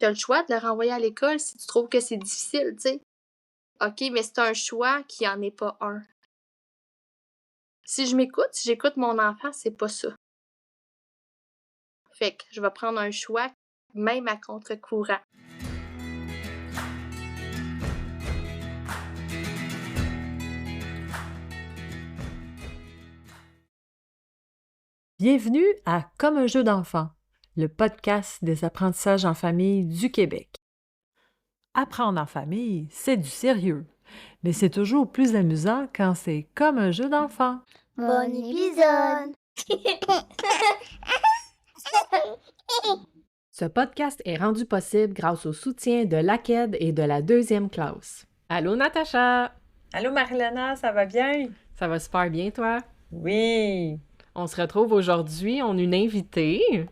tu as le choix de le renvoyer à l'école si tu trouves que c'est difficile, tu sais. OK, mais c'est un choix qui en est pas un. Si j'écoute mon enfant, c'est pas ça. Fait que je vais prendre un choix, même à contre-courant. Bienvenue à Comme un jeu d'enfant, le podcast des apprentissages en famille du Québec. Apprendre en famille, c'est du sérieux, mais c'est toujours plus amusant quand c'est comme un jeu d'enfant. Bon épisode! Ce podcast est rendu possible grâce au soutien de l'AQED et de la 2e classe. Allô Natacha! Allô Marilena, ça va bien? Ça va super bien, toi? Oui! On se retrouve aujourd'hui, on a une invitée.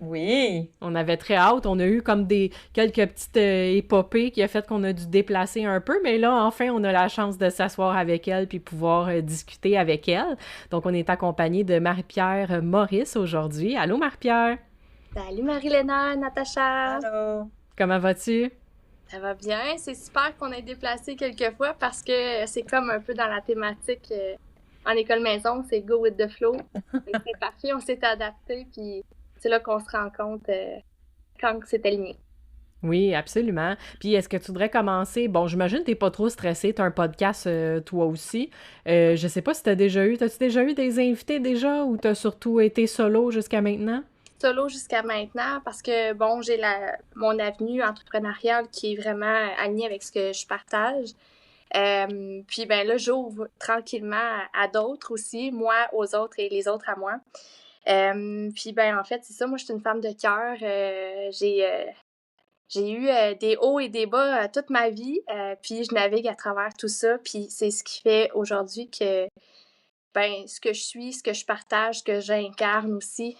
Oui! On avait très hâte, on a eu comme quelques petites épopées qui a fait qu'on a dû déplacer un peu, mais là, enfin, on a la chance de s'asseoir avec elle puis pouvoir discuter avec elle. Donc, on est accompagné de Marie-Pierre Maurice aujourd'hui. Allô Marie-Pierre! Salut Marie-Léna, Natacha! Allô! Comment vas-tu? Ça va bien, c'est super qu'on ait déplacé quelques fois parce que c'est comme un peu dans la thématique en école maison, c'est go with the flow. C'est parfait, on s'est adapté, puis c'est là qu'on se rend compte quand c'est aligné. Oui, absolument. Puis, est-ce que tu voudrais commencer? Bon, j'imagine que tu n'es pas trop stressée, tu as un podcast toi aussi. Je sais pas si t'as-tu déjà eu des invités déjà ou tu as surtout été solo jusqu'à maintenant? Solo jusqu'à maintenant parce que, bon, j'ai mon avenue entrepreneuriale qui est vraiment alignée avec ce que je partage. Puis, ben là, j'ouvre tranquillement à d'autres aussi, moi aux autres et les autres à moi. Puis, ben en fait, c'est ça, moi, je suis une femme de cœur. J'ai eu des hauts et des bas toute ma vie, puis je navigue à travers tout ça, puis c'est ce qui fait aujourd'hui que, ben, ce que je suis, ce que je partage, ce que j'incarne aussi,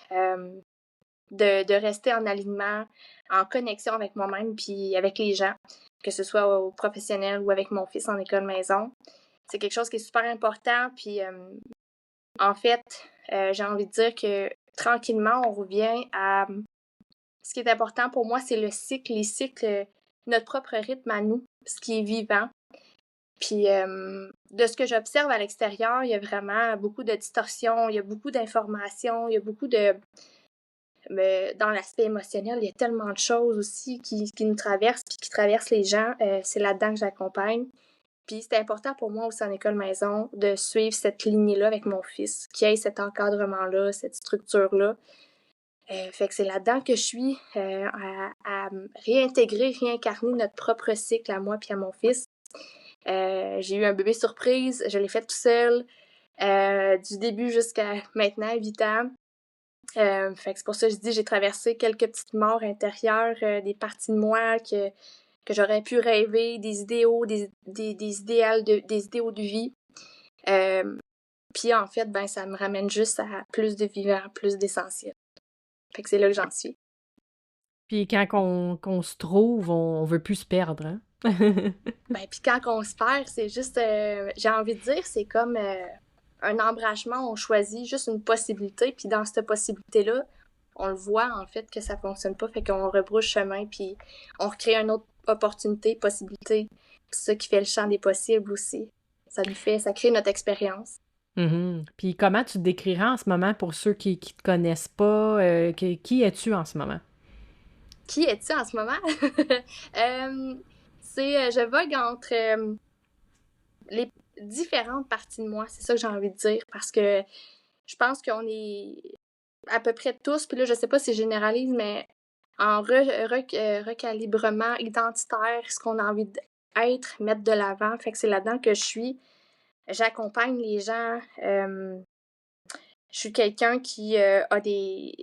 de rester en alignement, en connexion avec moi-même, puis avec les gens, que ce soit au professionnel ou avec mon fils en école maison. C'est quelque chose qui est super important, puis en fait, j'ai envie de dire que tranquillement, on revient à ce qui est important pour moi, c'est le cycle, les cycles, notre propre rythme à nous, ce qui est vivant. Puis de ce que j'observe à l'extérieur, il y a vraiment beaucoup de distorsions, il y a beaucoup d'informations, il y a beaucoup de... dans l'aspect émotionnel, il y a tellement de choses aussi qui nous traversent puis qui traversent les gens. C'est là-dedans que j'accompagne. Puis c'est important pour moi aussi en école maison de suivre cette lignée-là avec mon fils, qu'il y ait cet encadrement-là, cette structure-là. Fait que c'est là-dedans que je suis, à réintégrer, réincarner notre propre cycle à moi puis à mon fils. J'ai eu un bébé surprise, je l'ai fait tout seul, du début jusqu'à maintenant, 8 ans. Fait que c'est pour ça que je dis j'ai traversé quelques petites morts intérieures, des parties de moi que j'aurais pu rêver, des idéaux, des idéaux de vie. Puis en fait, ben ça me ramène juste à plus de vivant, plus d'essentiel. Fait que c'est là que j'en suis. Puis quand qu'on se trouve, on veut plus se perdre, hein? Ben, puis quand on se perd, c'est juste, j'ai envie de dire, c'est comme un embrachement, on choisit juste une possibilité, puis dans cette possibilité-là, on le voit en fait que ça fonctionne pas, fait qu'on rebrousse chemin, puis on recrée une autre opportunité, possibilité. C'est ça qui fait le champ des possibles aussi. Ça crée notre expérience. Mhm. Puis comment tu te décrirais en ce moment pour ceux qui te connaissent pas? Qui es-tu en ce moment? Qui es-tu en ce moment? Je vogue entre les différentes parties de moi, c'est ça que j'ai envie de dire, parce que je pense qu'on est à peu près tous, puis là, je sais pas si je généralise, mais en recalibrement identitaire, ce qu'on a envie d'être, mettre de l'avant, fait que c'est là-dedans que je suis. J'accompagne les gens. Je suis quelqu'un qui a des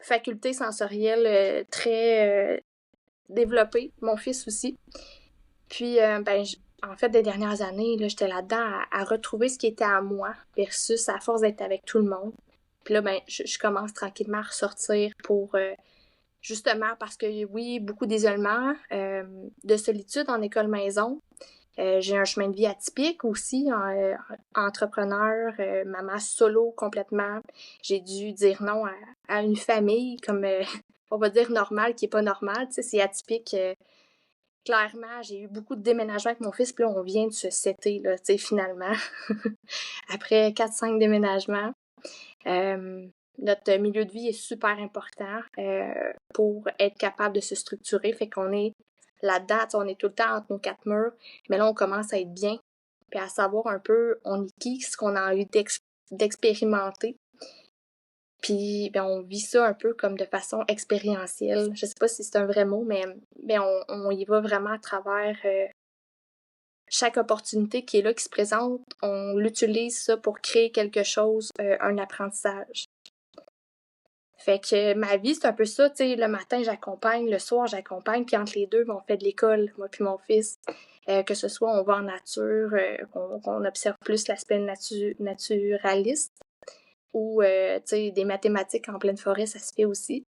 facultés sensorielles très développées, mon fils aussi. Puis, ben, en fait, des dernières années, là, j'étais là-dedans à retrouver ce qui était à moi versus à force d'être avec tout le monde. Puis là, ben, je commence tranquillement à ressortir pour justement parce que oui, beaucoup d'isolement, de solitude en école maison. J'ai un chemin de vie atypique aussi, entrepreneur, maman solo complètement. J'ai dû dire non à une famille comme on va dire normal, qui est pas normal, tu sais, c'est atypique. Clairement, j'ai eu beaucoup de déménagements avec mon fils, puis là, on vient de se setter, là, tu sais, finalement, après 4-5 déménagements. Notre milieu de vie est super important pour être capable de se structurer, fait qu'on est là-dedans, on est tout le temps entre nos 4 murs, mais là, on commence à être bien, puis à savoir un peu on est qui, ce qu'on a envie d'expérimenter. Puis ben, on vit ça un peu comme de façon expérientielle. Je sais pas si c'est un vrai mot, mais ben, on y va vraiment à travers chaque opportunité qui est là, qui se présente. On l'utilise ça pour créer quelque chose, un apprentissage. Fait que ma vie, c'est un peu ça, tu sais, le matin, j'accompagne, le soir, j'accompagne, puis entre les deux, ben, on fait de l'école, moi puis mon fils. Que ce soit, on va en nature, qu'on observe plus l'aspect naturaliste, ou, tu sais, des mathématiques en pleine forêt, ça se fait aussi.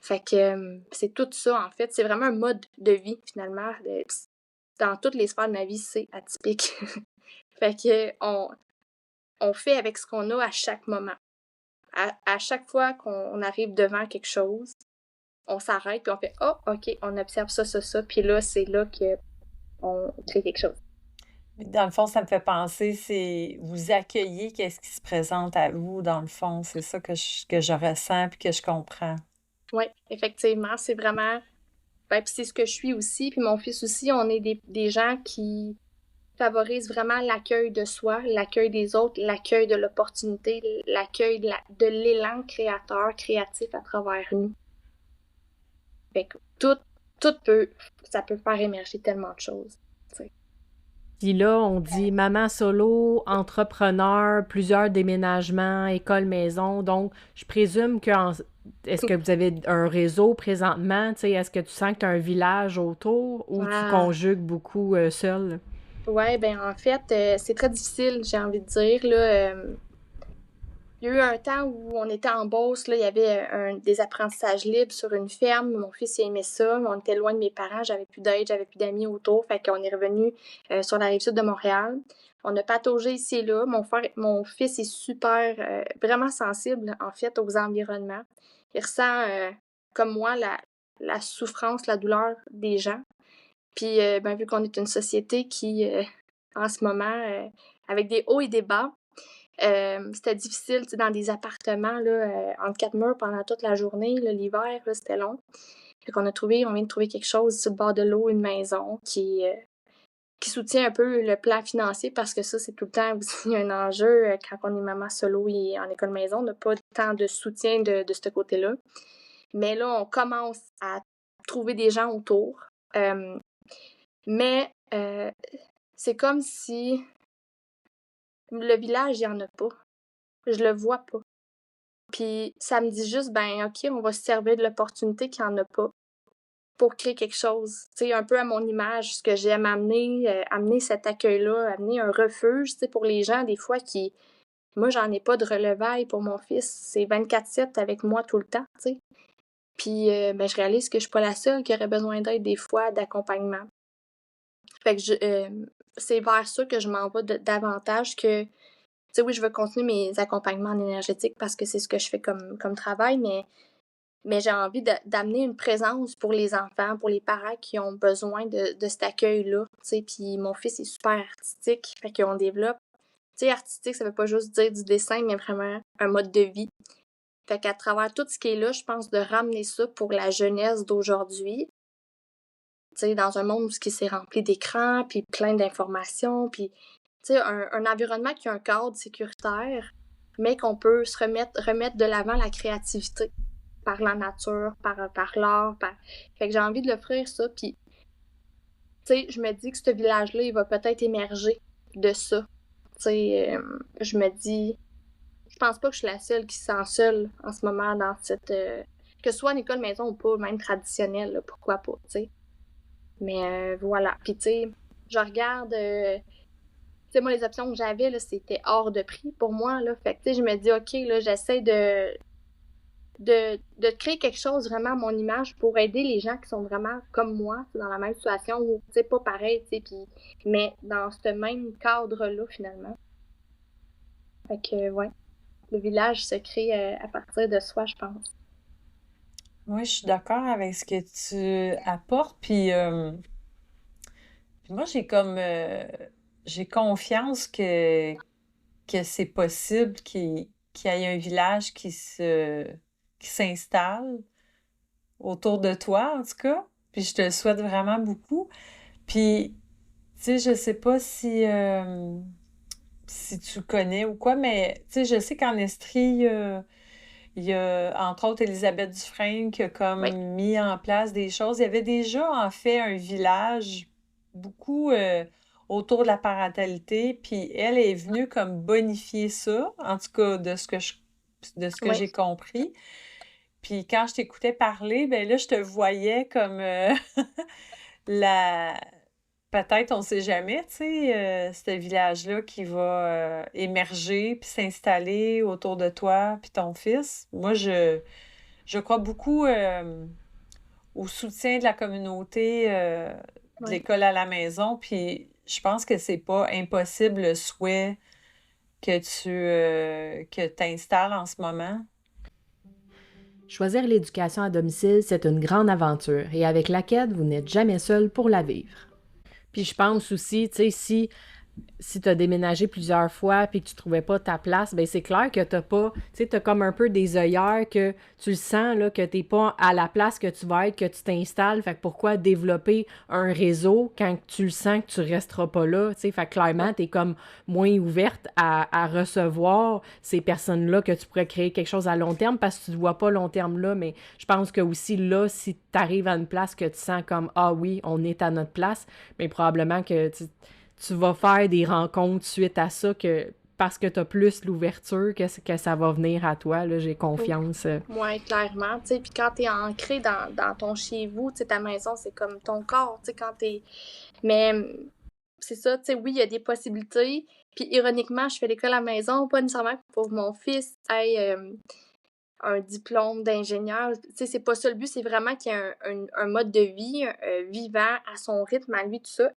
Fait que c'est tout ça, en fait. C'est vraiment un mode de vie, finalement. Dans toutes les sphères de ma vie, c'est atypique. Fait que on fait avec ce qu'on a à chaque moment. À chaque fois qu'on arrive devant quelque chose, on s'arrête puis on fait « Oh, OK, on observe ça, ça, ça. » Puis là, c'est là qu'on crée quelque chose. Dans le fond, ça me fait penser, c'est vous accueillez qu'est-ce qui se présente à vous, dans le fond. C'est ça que je ressens puis que je comprends. Oui, effectivement, c'est vraiment... Ben, puis c'est ce que je suis aussi, puis mon fils aussi, on est des gens qui favorisent vraiment l'accueil de soi, l'accueil des autres, l'accueil de l'opportunité, l'accueil de l'élan créateur, créatif à travers nous. Fait que ça peut faire émerger tellement de choses. T'sais. Puis là, on dit maman solo, entrepreneur, plusieurs déménagements, école, maison. Donc, je présume que est-ce que vous avez un réseau présentement? Tu sais, est-ce que tu sens que tu as un village autour ou tu conjugues beaucoup seul? Ouais, ben en fait, c'est très difficile, j'ai envie de dire. Là, il y a eu un temps où on était en Beauce, là, il y avait des apprentissages libres sur une ferme. Mon fils il aimait ça, mais on était loin de mes parents, j'avais plus d'aide, j'avais plus d'amis autour, fait qu'on est revenu sur la rive sud de Montréal. On a pataugé ici et là. Mon fils est super, vraiment sensible en fait aux environnements. Il ressent, comme moi, la souffrance, la douleur des gens. Puis, ben, vu qu'on est une société qui, en ce moment, avec des hauts et des bas, c'était difficile, tu sais, dans des appartements, là, entre 4 murs pendant toute la journée, là, l'hiver, là, c'était long. Fait qu'on on vient de trouver quelque chose sur le bord de l'eau, une maison qui soutient un peu le plan financier parce que ça, c'est tout le temps aussi un enjeu quand on est maman solo et en école maison. On n'a pas tant de soutien de ce côté-là. Mais là, on commence à trouver des gens autour. Mais c'est comme si le village, il n'y en a pas. Je le vois pas. Puis ça me dit juste, ben OK, on va se servir de l'opportunité qu'il n'y en a pas pour créer quelque chose. Tu sais, un peu à mon image, ce que j'aime amener cet accueil-là, amener un refuge, tu sais, pour les gens, des fois, qui... Moi, j'en ai pas de relevailles pour mon fils. C'est 24/7 avec moi tout le temps, tu sais. Puis, ben, je réalise que je suis pas la seule qui aurait besoin d'aide des fois, d'accompagnement. Fait que c'est vers ça que je m'en vais davantage que... Tu sais, oui, je veux continuer mes accompagnements en énergétique parce que c'est ce que je fais comme travail, mais j'ai envie d'amener une présence pour les enfants, pour les parents qui ont besoin de cet accueil-là, tu sais. Puis mon fils est super artistique, fait qu'on développe. Tu sais, artistique, ça veut pas juste dire du dessin, mais vraiment un mode de vie. Fait qu'à travers tout ce qui est là, je pense de ramener ça pour la jeunesse d'aujourd'hui. Tu sais, dans un monde où ce s'est rempli d'écrans, puis plein d'informations, puis tu sais, un environnement qui a un cadre sécuritaire, mais qu'on peut se remettre de l'avant la créativité par la nature, par l'art. Fait que j'ai envie de l'offrir ça, puis tu sais, je me dis que ce village-là, il va peut-être émerger de ça. Tu sais, je me dis, je pense pas que je suis la seule qui se sent seule en ce moment dans cette... que ce soit en école maison ou pas, même traditionnelle, là, pourquoi pas, tu sais. Mais voilà. Puis tu sais, je regarde... tu sais, moi, les options que j'avais, là, c'était hors de prix pour moi, là. Fait que, tu sais, je me dis, OK, là, j'essaie de créer quelque chose vraiment à mon image pour aider les gens qui sont vraiment comme moi, dans la même situation, ou, tu sais, pas pareil, tu sais, puis... Mais dans ce même cadre-là, finalement. Fait que, ouais. Le village se crée à partir de soi, je pense. Moi, je suis d'accord avec ce que tu apportes, puis moi, j'ai confiance que c'est possible qu'il y ait un village qui s'installe autour de toi, en tout cas. Puis je te le souhaite vraiment beaucoup. Puis, tu sais, je sais pas si tu connais ou quoi, mais tu sais, je sais qu'en Estrie, il y a entre autres Élisabeth Dufresne qui a comme Oui, mis en place des choses. Il y avait déjà en fait un village beaucoup autour de la parentalité, puis elle est venue comme bonifier ça, en tout cas de ce que oui, j'ai compris. Puis quand je t'écoutais parler, ben là, je te voyais comme la peut-être, on sait jamais, tu sais, ce village-là qui va émerger puis s'installer autour de toi puis ton fils. Moi, je crois beaucoup au soutien de la communauté de oui. l'école à la maison, puis je pense que c'est pas impossible le souhait que t'installes en ce moment. Choisir l'éducation à domicile, c'est une grande aventure et avec laquelle vous n'êtes jamais seul pour la vivre. Puis je pense aussi, tu sais, si tu as déménagé plusieurs fois puis que tu trouvais pas ta place, ben c'est clair que t'as pas, tu sais, t'as comme un peu des œillères que tu le sens, là, que t'es pas à la place que tu vas être, que tu t'installes. Fait que pourquoi développer un réseau quand tu le sens que tu resteras pas là, tu sais? Fait que clairement, t'es comme moins ouverte à recevoir ces personnes-là que tu pourrais créer quelque chose à long terme parce que tu ne vois pas long terme là, mais je pense que aussi là, si tu arrives à une place que tu sens comme, ah oui, on est à notre place, mais probablement que tu vas faire des rencontres suite à ça que parce que tu as plus l'ouverture que ça va venir à toi. Là, j'ai confiance. Oui, clairement, tu sais, puis quand t'es ancré dans ton chez-vous, tu sais, ta maison, c'est comme ton corps, tu sais, quand t'es... Mais c'est ça, tu sais, oui, il y a des possibilités, puis ironiquement, je fais l'école à la maison, pas nécessairement pour mon fils ait un diplôme d'ingénieur, tu sais, c'est pas ça le but, c'est vraiment qu'il y ait un mode de vie vivant, à son rythme, à lui, tout ça.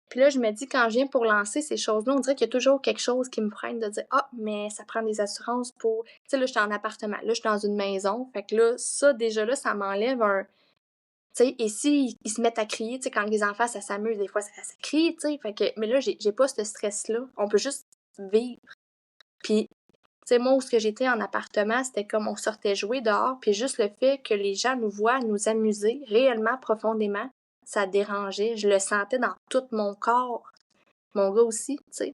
Puis là, je me dis, quand je viens pour lancer ces choses-là, on dirait qu'il y a toujours quelque chose qui me freine de dire, ah, mais ça prend des assurances pour. Tu sais, là, je suis en appartement, là, je suis dans une maison. Fait que là, ça, déjà là, ça m'enlève un. Tu sais, et si ils se mettent à crier, tu sais, quand les enfants, ça s'amuse, des fois, ça crie, tu sais. Fait que, mais là, j'ai pas ce stress-là. On peut juste vivre. Puis, tu sais, moi, où ce que j'étais en appartement, c'était comme on sortait jouer dehors, puis juste le fait que les gens nous voient nous amuser réellement, profondément, ça dérangeait. Je le sentais dans tout mon corps. Mon gars aussi, tu sais.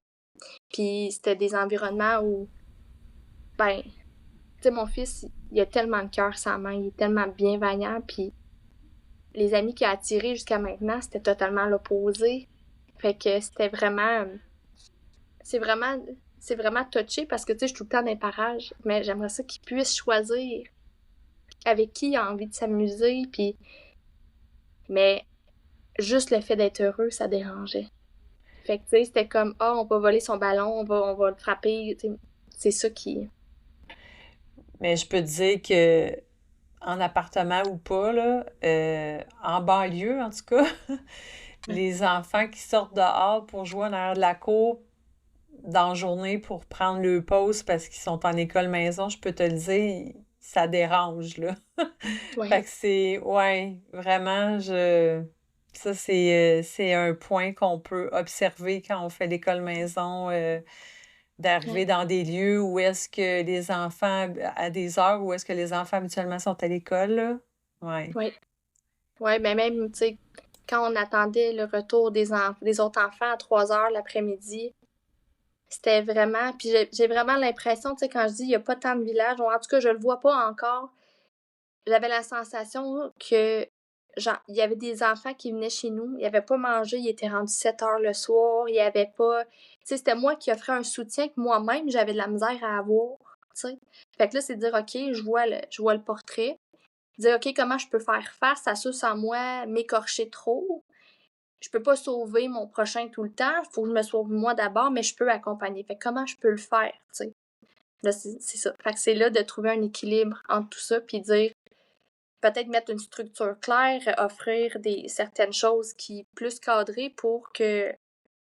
Puis c'était des environnements où, ben, tu sais, mon fils, il a tellement de cœur sa main, il est tellement bienveillant, puis les amis qu'il a attirés jusqu'à maintenant, c'était totalement l'opposé. Fait que c'était vraiment, c'est vraiment, c'est vraiment touché parce que, tu sais, je suis tout le temps dans les parages, mais j'aimerais ça qu'il puisse choisir avec qui il a envie de s'amuser, puis, mais juste le fait d'être heureux, ça dérangeait. Fait que, tu sais, c'était comme, ah, on va voler son ballon, on va le frapper, tu sais, c'est ça qui... Mais je peux te dire que en appartement ou pas, là, en banlieue en tout cas, les enfants qui sortent dehors pour jouer en arrière de la cour dans la journée pour prendre le pause parce qu'ils sont en école maison, je peux te le dire, ça dérange, là. Fait Ouais. que c'est, ouais, vraiment, ça, c'est un point qu'on peut observer quand on fait l'école maison, d'arriver Ouais. dans des lieux où est-ce que les enfants, à des heures où est-ce que les enfants habituellement sont à l'école, là. Ouais. Ouais. Ouais, ben même, tu sais, quand on attendait le retour des autres enfants à 3 heures l'après-midi, c'était vraiment. Puis j'ai vraiment l'impression, tu sais, quand je dis il n'y a pas tant de villages, ou en tout cas, je le vois pas encore, j'avais la sensation que, genre, il y avait des enfants qui venaient chez nous, ils n'avaient pas mangé, ils étaient rendus 7 heures le soir, il y avait pas. Tu sais, c'était moi qui offrais un soutien que moi-même, j'avais de la misère à avoir, tu sais. Fait que là, c'est de dire, OK, je vois le portrait. Dire, OK, comment je peux faire face à ça sans moi m'écorcher trop? Je peux pas sauver mon prochain tout le temps. Il faut que je me sauve moi d'abord, mais je peux accompagner. Fait que comment je peux le faire, tu sais? Là, c'est ça. Fait que c'est là de trouver un équilibre entre tout ça, puis dire, peut-être mettre une structure claire, offrir certaines choses qui plus cadrées pour que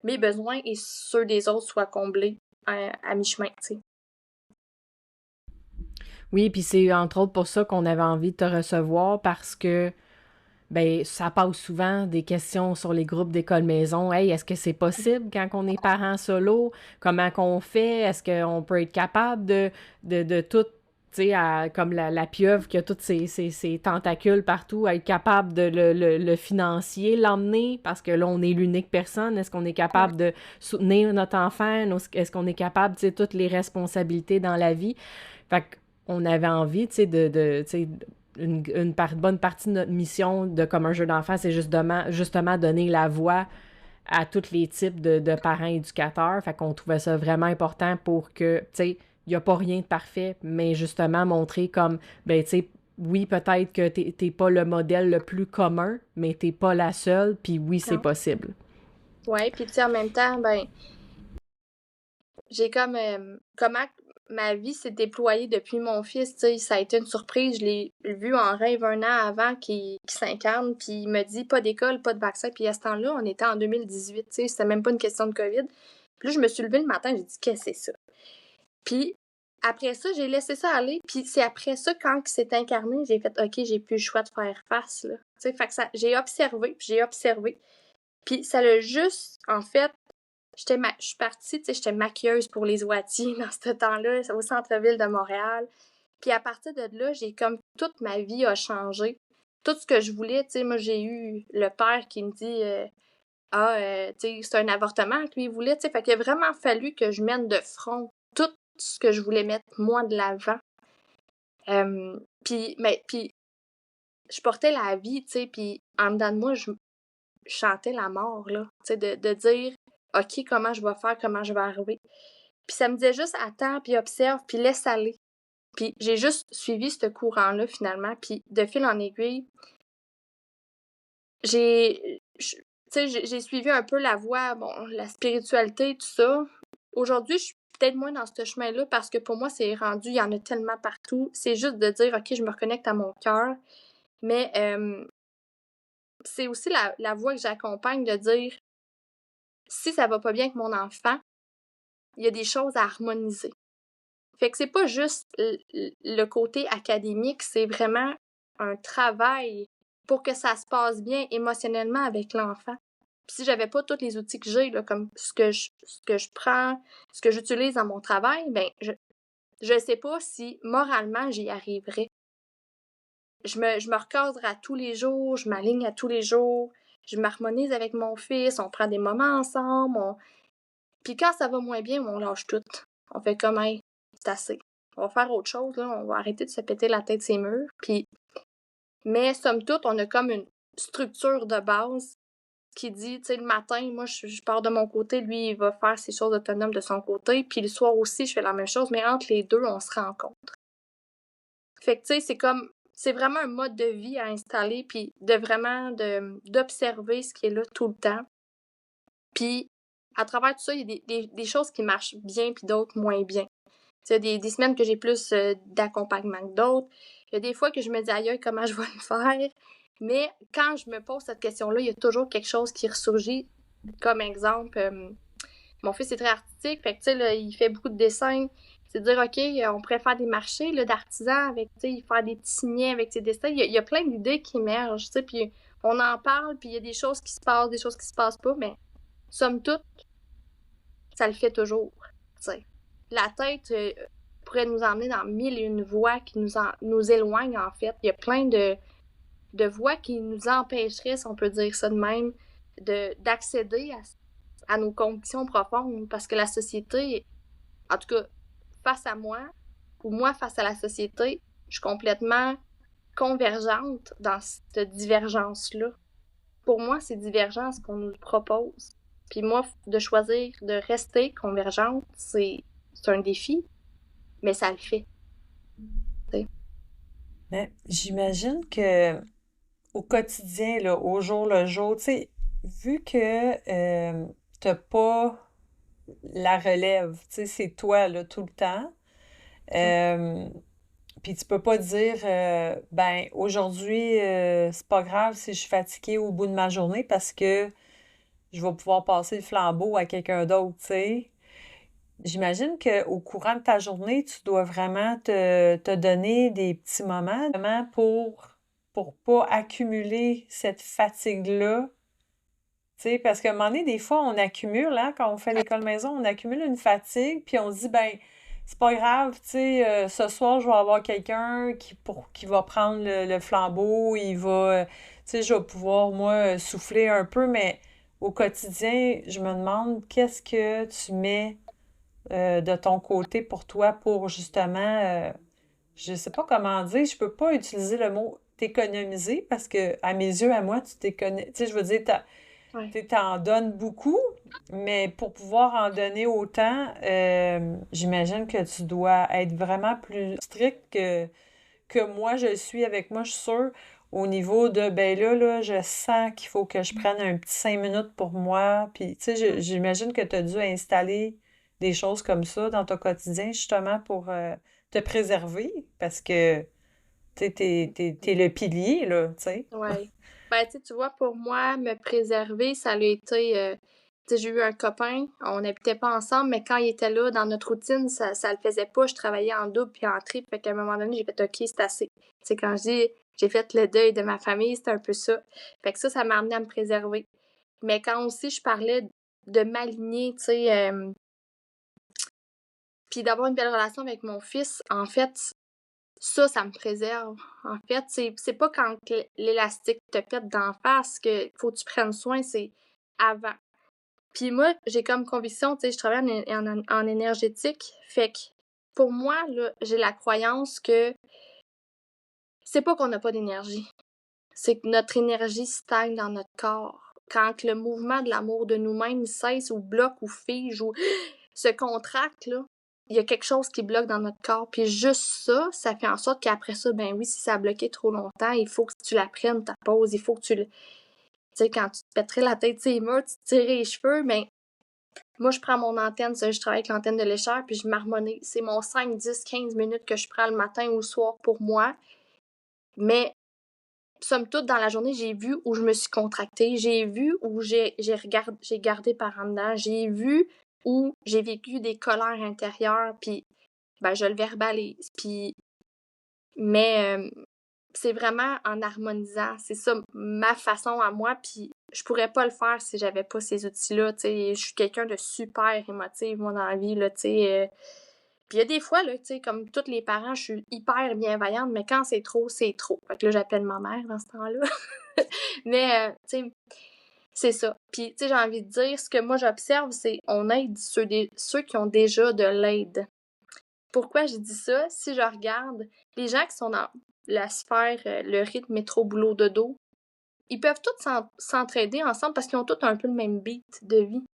mes besoins et ceux des autres soient comblés à mi-chemin, tu sais. Oui, puis c'est entre autres pour ça qu'on avait envie de te recevoir parce que ben ça passe souvent des questions sur les groupes d'école maison. Hey, est-ce que c'est possible quand on est parent solo? Comment qu'on fait? Est-ce qu'on peut être capable de tout, tu sais, comme la pieuvre qui a toutes ses tentacules partout, être capable de le financier, l'emmener, parce que là, on est l'unique personne. Est-ce qu'on est Ouais. capable de soutenir notre enfant? Est-ce qu'on est capable, tu sais, toutes les responsabilités dans la vie? Fait qu'on avait envie, tu sais, tu sais, bonne partie de notre mission de Comme un jeu d'enfant, c'est justement donner la voix à tous les types de parents éducateurs. Fait qu'on trouvait ça vraiment important pour que, tu sais, il n'y a pas rien de parfait, mais justement montrer comme, ben, tu sais, oui, peut-être que t'es pas le modèle le plus commun, mais t'es pas la seule, puis oui, c'est Non. possible. Ouais, puis tu sais, en même temps, ben, j'ai comme comment ma vie s'est déployée depuis mon fils, tu sais, ça a été une surprise. Je l'ai vu en rêve un an avant qu'il s'incarne, puis il me dit pas d'école, pas de vaccin. Puis à ce temps-là, on était en 2018, tu sais, c'était même pas une question de COVID. Puis là, je me suis levée le matin, j'ai dit qu'est-ce que c'est ça? Puis après ça, j'ai laissé ça aller. Puis c'est après ça, quand il s'est incarné, j'ai fait OK, j'ai plus le choix de faire face, là. Tu sais, fait que ça, j'ai observé, puis j'ai observé. Puis ça l'a juste, en fait, je suis partie, tu sais, j'étais maquilleuse pour les Oitiers dans ce temps-là, au centre-ville de Montréal. Puis à partir de là, j'ai comme toute ma vie a changé. Tout ce que je voulais, tu sais, moi j'ai eu le père qui me dit tu sais, c'est un avortement que lui voulait, tu sais, fait qu'il a vraiment fallu que je mène de front tout ce que je voulais mettre moi de l'avant. Puis je portais la vie, tu sais, puis en dedans de moi, je chantais la mort, là, tu sais, de dire OK, comment je vais faire, comment je vais arriver. Puis ça me disait juste attends, puis observe, puis laisse aller. Puis j'ai juste suivi ce courant-là finalement, puis de fil en aiguille, j'ai suivi un peu la voie, bon, la spiritualité, tout ça. Aujourd'hui, je suis peut-être moins dans ce chemin-là parce que pour moi, c'est rendu, il y en a tellement partout. C'est juste de dire, OK, je me reconnecte à mon cœur. Mais c'est aussi la voie que j'accompagne de dire, si ça va pas bien avec mon enfant, il y a des choses à harmoniser. Fait que c'est pas juste le côté académique, c'est vraiment un travail pour que ça se passe bien émotionnellement avec l'enfant. Puis si j'avais pas tous les outils que j'ai, là, comme ce que je prends, ce que j'utilise dans mon travail, ben je sais pas si moralement j'y arriverais. Je me recadre à tous les jours, je m'aligne à tous les jours, je m'harmonise avec mon fils, on prend des moments ensemble, puis quand ça va moins bien, on lâche tout. On fait comme hey, c'est assez. On va faire autre chose, là, on va arrêter de se péter la tête ces murs. Mais somme toute, on a comme une structure de base qui dit, tu sais, le matin, moi, je pars de mon côté, lui, il va faire ses choses autonomes de son côté, puis le soir aussi, je fais la même chose, mais entre les deux, on se rencontre. Fait que, tu sais, c'est vraiment un mode de vie à installer, puis d'observer ce qui est là tout le temps. Puis, à travers tout ça, il y a des choses qui marchent bien, puis d'autres moins bien. Tu sais, des semaines que j'ai plus d'accompagnement que d'autres. Il y a des fois que je me dis, aïe, comment je vais le faire? Mais quand je me pose cette question-là, il y a toujours quelque chose qui ressurgit. Comme exemple, mon fils est très artistique, fait que, tu sais, là, il fait beaucoup de dessins. C'est de dire, OK, on pourrait faire des marchés là, d'artisans avec, tu sais, faire des petits signets avec ses dessins. Il y a plein d'idées qui émergent, tu sais, puis on en parle, puis il y a des choses qui se passent, des choses qui se passent pas, mais somme toute, ça le fait toujours, tu sais. La tête pourrait nous emmener dans mille et une voies qui nous éloignent, en fait. Il y a plein de voies qui nous empêcheraient, si on peut dire ça de même, d'accéder à nos convictions profondes, parce que la société, en tout cas, face à moi, ou moi face à la société, je suis complètement convergente dans cette divergence-là. Pour moi, c'est divergent ce qu'on nous propose. Puis moi, de choisir de rester convergente, c'est un défi, mais ça le fait. T'sais. Mais j'imagine que au quotidien, là, au jour le jour, tu sais, vu que t'as pas la relève, tu sais, c'est toi, là, tout le temps, euh, puis tu peux pas dire, ben, aujourd'hui, c'est pas grave si je suis fatiguée au bout de ma journée parce que je vais pouvoir passer le flambeau à quelqu'un d'autre, tu sais. J'imagine qu'au courant de ta journée, tu dois vraiment te donner des petits moments vraiment pour pas accumuler cette fatigue-là. Tu sais, parce qu'à un moment donné, des fois, on accumule, hein, quand on fait l'école maison, on accumule une fatigue, puis on se dit, ben, c'est pas grave, tu sais, ce soir, je vais avoir quelqu'un qui va prendre le flambeau, il va, tu sais, je vais pouvoir, moi, souffler un peu, mais au quotidien, je me demande qu'est-ce que tu mets de ton côté pour toi pour justement, je sais pas comment dire, je peux pas utiliser le mot t'économiser parce que à mes yeux, à moi, tu t'économises, tu sais, je veux dire, Ouais. tu t'en donnes beaucoup, mais pour pouvoir en donner autant, j'imagine que tu dois être vraiment plus strict que moi je suis avec moi, je suis sûre, au niveau de, ben là, je sens qu'il faut que je prenne un petit 5 minutes pour moi. Puis, tu sais, j'imagine que tu as dû installer des choses comme ça dans ton quotidien, justement, pour te préserver, parce que, tu sais, t'es le pilier, là, tu sais. Ouais. Ben, tu vois, pour moi, me préserver, ça a été. Tu sais, j'ai eu un copain, on n'habitait pas ensemble, mais quand il était là, dans notre routine, ça le faisait pas. Je travaillais en double puis en triple. Fait qu'à un moment donné, j'ai fait OK, c'est assez. Tu sais, quand je dis j'ai fait le deuil de ma famille, c'était un peu ça. Fait que ça m'a amené à me préserver. Mais quand aussi je parlais de m'aligner, tu sais, puis d'avoir une belle relation avec mon fils, en fait, ça me préserve. En fait, c'est pas quand l'élastique te pète d'en face que faut que tu prennes soin, c'est avant. Puis moi, j'ai comme conviction, tu sais, je travaille en énergétique, fait que pour moi, là, j'ai la croyance que c'est pas qu'on n'a pas d'énergie, c'est que notre énergie stagne dans notre corps. Quand le mouvement de l'amour de nous-mêmes cesse ou bloque ou fige ou se contracte, là, il y a quelque chose qui bloque dans notre corps. Puis juste ça, ça fait en sorte qu'après ça, ben oui, si ça a bloqué trop longtemps, il faut que tu la prennes, ta pause. Il faut que tu le... Tu sais, quand tu te pèterais la tête sur les murs, tu te tirais les cheveux, mais moi, je prends mon antenne, ça, je travaille avec l'antenne de l'échelle, puis je m'harmonise. C'est mon 5, 10, 15 minutes que je prends le matin ou le soir pour moi. Mais somme toute, dans la journée, j'ai vu où je me suis contractée, j'ai vu où j'ai gardé par en dedans, j'ai vu où j'ai vécu des colères intérieures, puis ben, je le verbalise. Puis, mais c'est vraiment en harmonisant. C'est ça, ma façon à moi, puis je pourrais pas le faire si j'avais pas ces outils-là, tu sais. Je suis quelqu'un de super émotive, moi, dans la vie, là, tu sais. Puis il y a des fois, là, tu sais, comme tous les parents, je suis hyper bienveillante, mais quand c'est trop, c'est trop. Fait que là, j'appelle ma mère dans ce temps-là. Mais, tu sais, c'est ça. Puis, tu sais, j'ai envie de dire, ce que moi j'observe, c'est on aide ceux qui ont déjà de l'aide. Pourquoi je dis ça? Si je regarde les gens qui sont dans la sphère, le rythme métro-boulot-dodo, ils peuvent tous s'entraider ensemble parce qu'ils ont tous un peu le même beat de vie.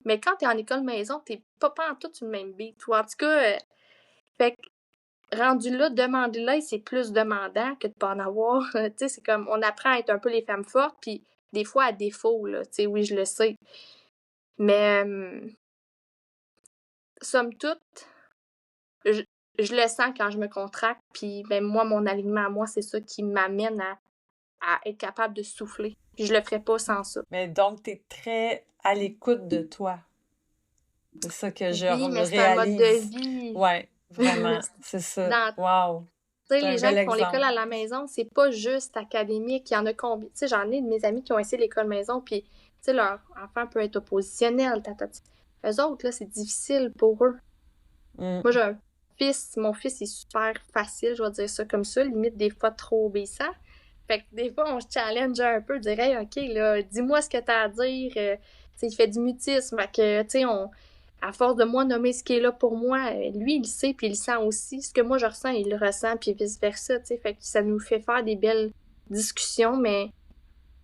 Mais quand t'es en école maison, t'es pas en tout sur le même beat. Ou en tout cas, fait que rendu là, demander l'aide, c'est plus demandant que de pas en avoir. Tu sais, c'est comme, on apprend à être un peu les femmes fortes, puis des fois à défaut, là. Tu sais, oui, je le sais. Mais, somme toute, je, je le sens quand je me contracte, puis ben moi, mon alignement à moi, c'est ça qui m'amène à être capable de souffler. Puis je le ferais pas sans ça. Mais donc, tu es très à l'écoute de toi. C'est ça que je Oui, mais c'est un mode de réalise. vie. Ouais, vraiment, c'est ça. Dans, Wow, tu sais, c'est un les gens bel qui font l'école exemple. à la maison, c'est pas juste académique. Il y en a combien? Tu sais, j'en ai de mes amis qui ont essayé l'école maison, puis, tu sais, leur enfant peut être oppositionnel, tatati. Eux autres, là, c'est difficile pour eux. Mm. Moi, j'ai un fils, mon fils est super facile, je vais dire ça comme ça, limite des fois trop obéissant. Fait que des fois, on se challenge un peu, dire, hey, OK, là, dis-moi ce que t'as à dire. Tu sais, il fait du mutisme. Fait que, tu sais, à force de moi nommer ce qui est là pour moi, lui, il le sait, puis il le sent aussi. Ce que moi, je ressens, il le ressent, puis vice-versa, tu sais. Fait que ça nous fait faire des belles discussions, mais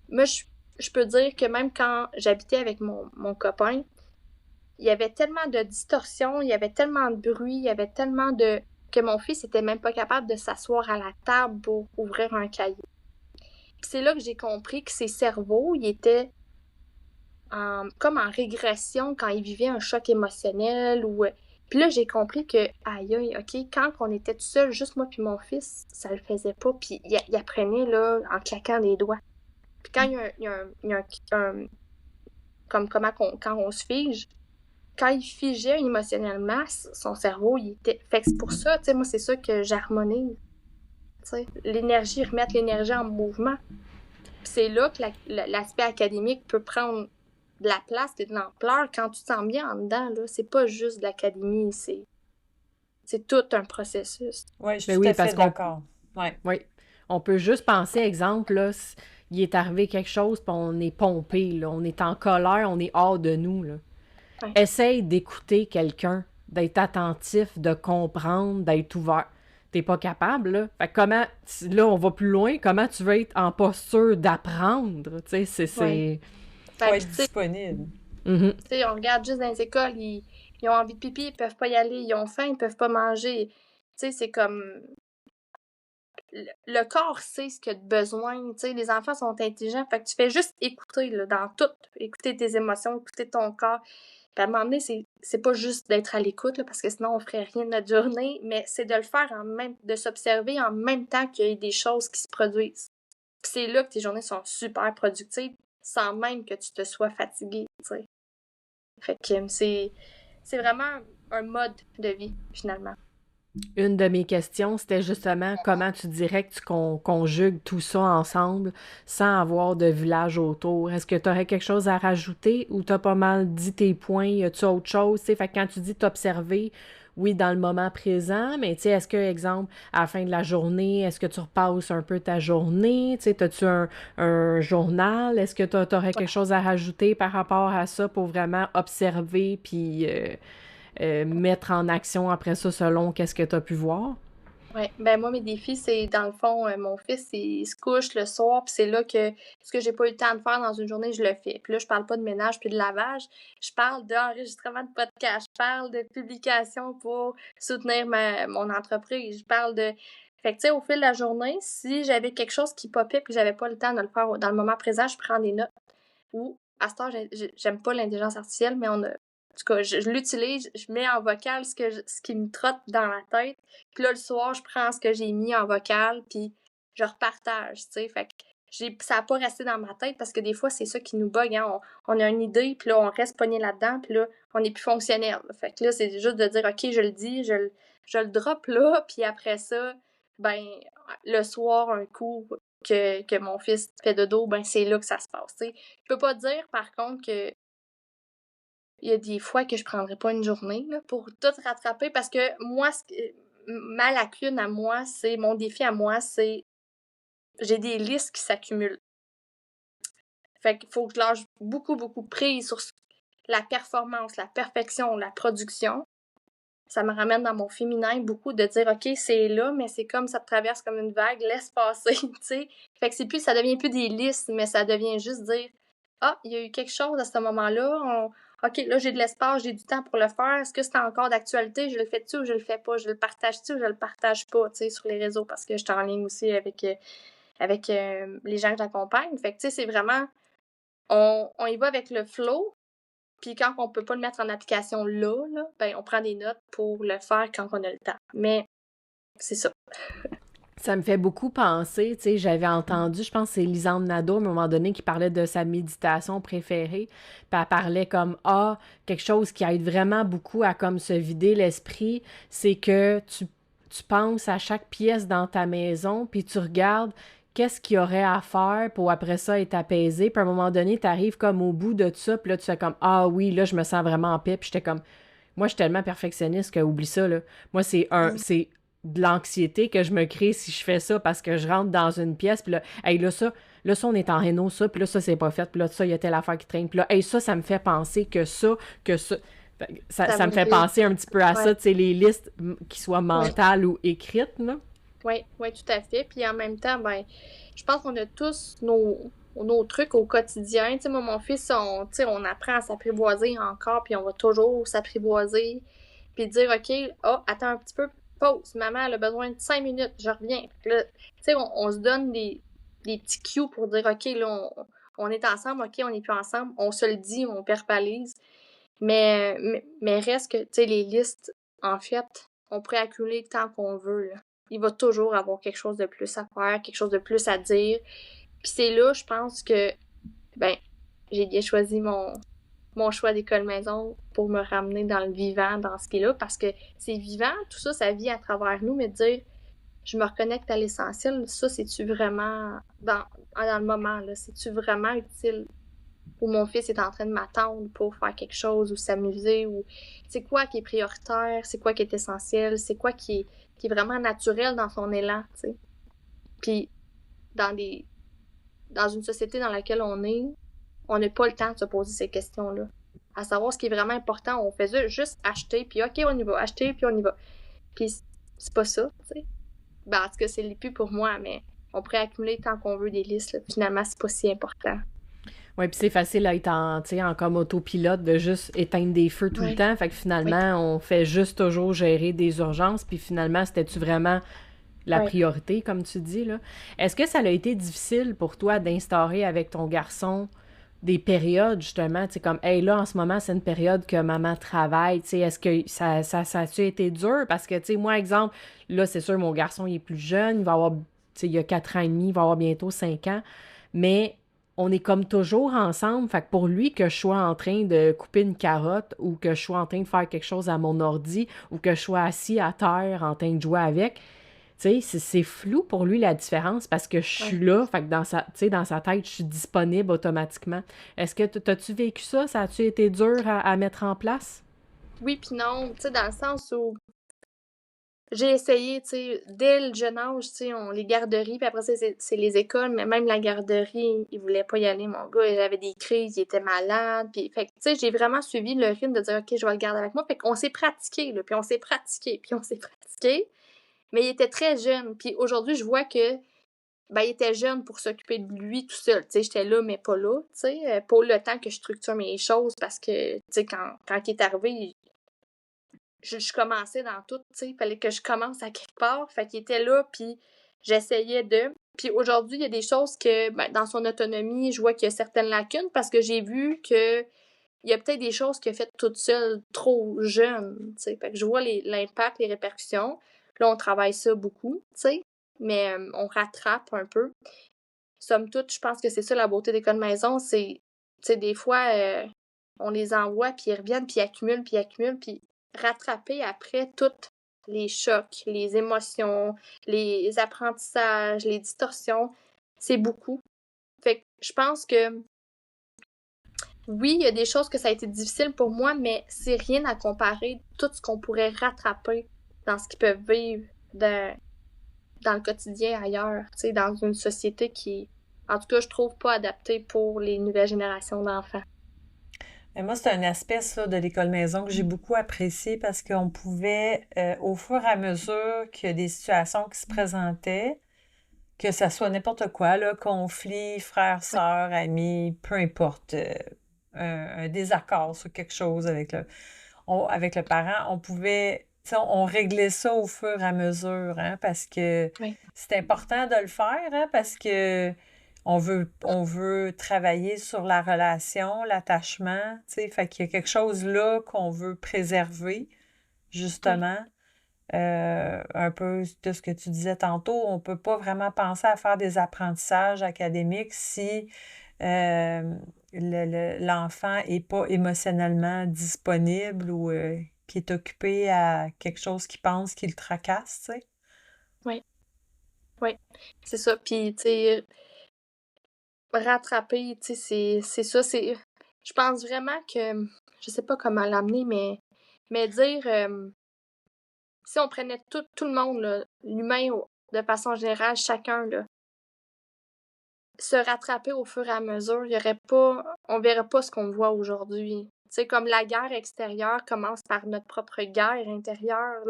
moi, je peux dire que même quand j'habitais avec mon copain, il y avait tellement de distorsions, il y avait tellement de bruit, il y avait tellement de... que mon fils était même pas capable de s'asseoir à la table pour ouvrir un cahier. Puis c'est là que j'ai compris que ses cerveaux, ils étaient comme en régression quand il vivait un choc émotionnel ou... Puis là, j'ai compris que, aïe, aïe, OK, quand on était tout seul, juste moi puis mon fils, ça le faisait pas, puis il apprenait, là, en claquant des doigts. Puis quand il y a un comme comment quand on se fige, quand il figeait émotionnellement, son cerveau, il était... Fait que c'est pour ça, tu sais, moi, c'est ça que j'harmonise. Tu sais, l'énergie, remettre l'énergie en mouvement. Puis c'est là que l'aspect académique peut prendre de la place et de l'ampleur quand tu te sens bien en dedans, là. C'est pas juste de l'académie, c'est tout un processus. Oui, je suis Ben tout oui, à parce fait qu'on d'accord. Ouais. oui, on peut juste penser, exemple, là, il est arrivé quelque chose, puis on est pompé, là, on est en colère, on est hors de nous, là. Ouais. Essaye d'écouter quelqu'un, d'être attentif, de comprendre, d'être ouvert. T'es pas capable, là. Fait que comment, là, on va plus loin, comment tu veux être en posture d'apprendre, tu sais, Ouais. Faut Fait que, être tu sais, disponible. Mhm. on regarde juste dans les écoles, ils ont envie de pipi, ils peuvent pas y aller, ils ont faim, ils peuvent pas manger. Tu sais, c'est comme... Le corps sait ce qu'il a de besoin, tu sais, les enfants sont intelligents, fait que tu fais juste écouter, là, dans tout, écouter tes émotions, écouter ton corps. Puis à un moment donné, c'est pas juste d'être à l'écoute, là, parce que sinon on ferait rien de notre journée, mais c'est de le faire de s'observer en même temps qu'il y a des choses qui se produisent. Puis c'est là que tes journées sont super productives, sans même que tu te sois fatigué, tu sais. Fait que c'est vraiment un mode de vie, finalement. Une de mes questions, c'était justement comment tu dirais que tu conjugues tout ça ensemble sans avoir de village autour. Est-ce que tu aurais quelque chose à rajouter ou tu as pas mal dit tes points? Y a-tu autre chose? T'sais, fait que quand tu dis t'observer, oui, dans le moment présent, mais tu sais, est-ce que, exemple, à la fin de la journée, est-ce que tu repasses un peu ta journée? Tu sais, as-tu un journal? Est-ce que tu aurais quelque chose à rajouter par rapport à ça pour vraiment observer puis mettre en action après ça selon qu'est-ce que tu as pu voir? Ouais, ben moi mes défis c'est dans le fond mon fils il se couche le soir puis c'est là que ce que j'ai pas eu le temps de faire dans une journée je le fais. Puis là je parle pas de ménage puis de lavage, je parle d'enregistrement de podcast, je parle de publication pour soutenir mon entreprise, je parle de fait que tu sais au fil de la journée, si j'avais quelque chose qui popait puis que j'avais pas le temps de le faire dans le moment présent, je prends des notes. Ou à ce temps j'aime pas l'intelligence artificielle mais on a en tout cas, je l'utilise, je mets en vocal ce qui me trotte dans la tête. Puis là, le soir, je prends ce que j'ai mis en vocal, puis je repartage, tu sais. Fait que ça n'a pas resté dans ma tête parce que des fois, c'est ça qui nous bug, hein. On a une idée, puis là, on reste pogné là-dedans, puis là, on n'est plus fonctionnel. Fait que là, c'est juste de dire, OK, je le dis, je le drop là, puis après ça, ben, le soir, un coup que mon fils fait dodo, ben, c'est là que ça se passe, tu sais. Je peux pas dire, par contre, que il y a des fois que je prendrais pas une journée là, pour tout rattraper parce que moi, ma lacune à moi, c'est mon défi à moi, c'est j'ai des listes qui s'accumulent. Fait qu'il faut que je lâche beaucoup, beaucoup prise sur la performance, la perfection, la production. Ça me ramène dans mon féminin beaucoup de dire OK, c'est là, mais c'est comme ça te traverse comme une vague, laisse passer, tu sais. Fait que ça devient plus des listes, mais ça devient juste dire ah, il y a eu quelque chose à ce moment-là, OK, là j'ai de l'espace, j'ai du temps pour le faire. Est-ce que c'est encore d'actualité? Je le fais-tu ou je le fais pas? Je le partage-tu ou je le partage pas, tu sais, sur les réseaux parce que je suis en ligne aussi avec les gens que j'accompagne. Fait que tu sais, c'est vraiment on y va avec le flow. Puis quand on peut pas le mettre en application là, ben on prend des notes pour le faire quand on a le temps. Mais c'est ça. Ça me fait beaucoup penser, tu sais, j'avais entendu, je pense que c'est Lisanne Nadeau, à un moment donné, qui parlait de sa méditation préférée, puis elle parlait comme, quelque chose qui aide vraiment beaucoup à comme se vider l'esprit, c'est que tu penses à chaque pièce dans ta maison, puis tu regardes qu'est-ce qu'il y aurait à faire pour après ça être apaisé, puis à un moment donné, tu arrives comme au bout de ça, puis là, tu fais comme, ah oui, là, je me sens vraiment en paix, puis j'étais comme, moi, je suis tellement perfectionniste que oublie ça, là. Moi, c'est de l'anxiété que je me crée si je fais ça parce que je rentre dans une pièce, puis là, hey, là, ça, on est en réno, ça, puis là, ça, c'est pas fait, puis là, ça, il y a telle affaire qui traîne, puis là, hey, ça me fait penser que ça. Ça me fait penser un petit peu à ça, tu sais, les listes qui soient mentales ou écrites, là. Oui, tout à fait. Puis en même temps, ben, je pense qu'on a tous nos trucs au quotidien. Tu sais, moi, mon fils, on apprend à s'apprivoiser encore, puis on va toujours s'apprivoiser. Puis dire, OK, attends un petit peu, pause. Maman, elle a besoin de 5 minutes, je reviens. Puis là, tu sais, on se donne des petits cues pour dire, OK, là, on est ensemble, OK, on n'est plus ensemble. On se le dit, on verbalise. Mais reste que, tu sais, les listes, en fait, on pourrait accumuler tant qu'on veut, là. Il va toujours avoir quelque chose de plus à faire, quelque chose de plus à dire. Puis c'est là, je pense que, ben, j'ai bien choisi mon mon choix d'école maison pour me ramener dans le vivant, dans ce qui est là, parce que c'est vivant, tout ça, ça vit à travers nous, mais de dire, je me reconnecte à l'essentiel, ça, c'est-tu vraiment dans le moment, là, c'est-tu vraiment utile? Ou mon fils est en train de m'attendre pour faire quelque chose ou s'amuser, ou c'est quoi qui est prioritaire, c'est quoi qui est essentiel, c'est quoi qui est vraiment naturel dans son élan, tu sais. Puis, dans une société dans laquelle on n'a pas le temps de se poser ces questions-là. À savoir ce qui est vraiment important, on fait juste acheter, puis OK, on y va, acheter, puis on y va. Puis c'est pas ça, tu sais. Ben, en tout cas, c'est le plus pour moi, mais on pourrait accumuler tant qu'on veut des listes, là. Finalement, c'est pas si important. Oui, puis c'est facile à être en comme autopilote de juste éteindre des feux tout le temps. Fait que finalement, on fait juste toujours gérer des urgences. Puis finalement, c'était-tu vraiment la priorité, comme tu dis, là? Est-ce que ça a été difficile pour toi d'instaurer avec ton garçon des périodes, justement, tu sais, comme, hey, là, en ce moment, c'est une période que maman travaille, tu sais, est-ce que ça a-tu été dur? Parce que, tu sais, moi, exemple, là, c'est sûr, mon garçon, il est plus jeune, il va avoir, tu sais, il a 4 ans et demi, il va avoir bientôt 5 ans, mais on est comme toujours ensemble, fait que pour lui, que je sois en train de couper une carotte ou que je sois en train de faire quelque chose à mon ordi ou que je sois assis à terre en train de jouer avec, tu sais, c'est flou pour lui la différence parce que je suis là, fait que dans sa tête, je suis disponible automatiquement. Est-ce que t'as-tu vécu ça? Ça a-tu été dur à mettre en place? Oui, puis non, tu sais, dans le sens où j'ai essayé, tu sais, dès le jeune âge, tu sais, on les garderies, puis après ça, c'est les écoles, mais même la garderie, il voulait pas y aller, mon gars, il avait des crises, il était malade, puis fait que, tu sais, j'ai vraiment suivi le rythme de dire, OK, je vais le garder avec moi, fait qu'on s'est pratiqué, là, puis on s'est pratiqué, mais il était très jeune, puis aujourd'hui, je vois que, ben, il était jeune pour s'occuper de lui tout seul, tu sais, j'étais là, mais pas là, tu sais, pour le temps que je structure mes choses, parce que, tu sais, quand il est arrivé, je commençais dans tout, tu sais, il fallait que je commence à quelque part, fait qu'il était là, puis j'essayais de... Puis aujourd'hui, il y a des choses que, ben, dans son autonomie, je vois qu'il y a certaines lacunes, parce que j'ai vu que il y a peut-être des choses qu'il a faites toute seule, trop jeune, tu sais, fait que je vois l'impact, les répercussions, là, on travaille ça beaucoup, tu sais, mais on rattrape un peu. Somme toute, je pense que c'est ça la beauté d'école maison, c'est, tu sais, des fois, on les envoie, puis ils reviennent, puis ils accumulent, puis rattraper après tous les chocs, les émotions, les apprentissages, les distorsions, c'est beaucoup. Fait que je pense que oui, il y a des choses que ça a été difficile pour moi, mais c'est rien à comparer tout ce qu'on pourrait rattraper dans ce qu'ils peuvent vivre dans le quotidien ailleurs, tu sais, dans une société qui, en tout cas, je trouve pas adaptée pour les nouvelles générations d'enfants. Mais moi, c'est un aspect, ça, de l'école maison que j'ai beaucoup apprécié parce qu'on pouvait, au fur et à mesure qu'il y a des situations qui se présentaient, que ça soit n'importe quoi, là, conflit, frères, sœurs, amis, peu importe, un désaccord sur quelque chose avec le parent, on pouvait, tu sais, on réglait ça au fur et à mesure, hein, parce que c'est important de le faire, hein, parce que on veut travailler sur la relation, l'attachement, tu sais, fait qu'il y a quelque chose là qu'on veut préserver, justement. Un peu de ce que tu disais tantôt, on peut pas vraiment penser à faire des apprentissages académiques si l'enfant est pas émotionnellement disponible ou qui est occupé à quelque chose qu'il pense qui le tracasse, tu sais. Oui, c'est ça. Puis, tu sais, rattraper, tu sais, c'est ça. Je pense vraiment que, je sais pas comment l'amener, mais dire, si on prenait tout le monde, là, l'humain de façon générale, chacun, là, se rattraper au fur et à mesure, il y aurait pas, on verrait pas ce qu'on voit aujourd'hui. Tu sais, comme la guerre extérieure commence par notre propre guerre intérieure.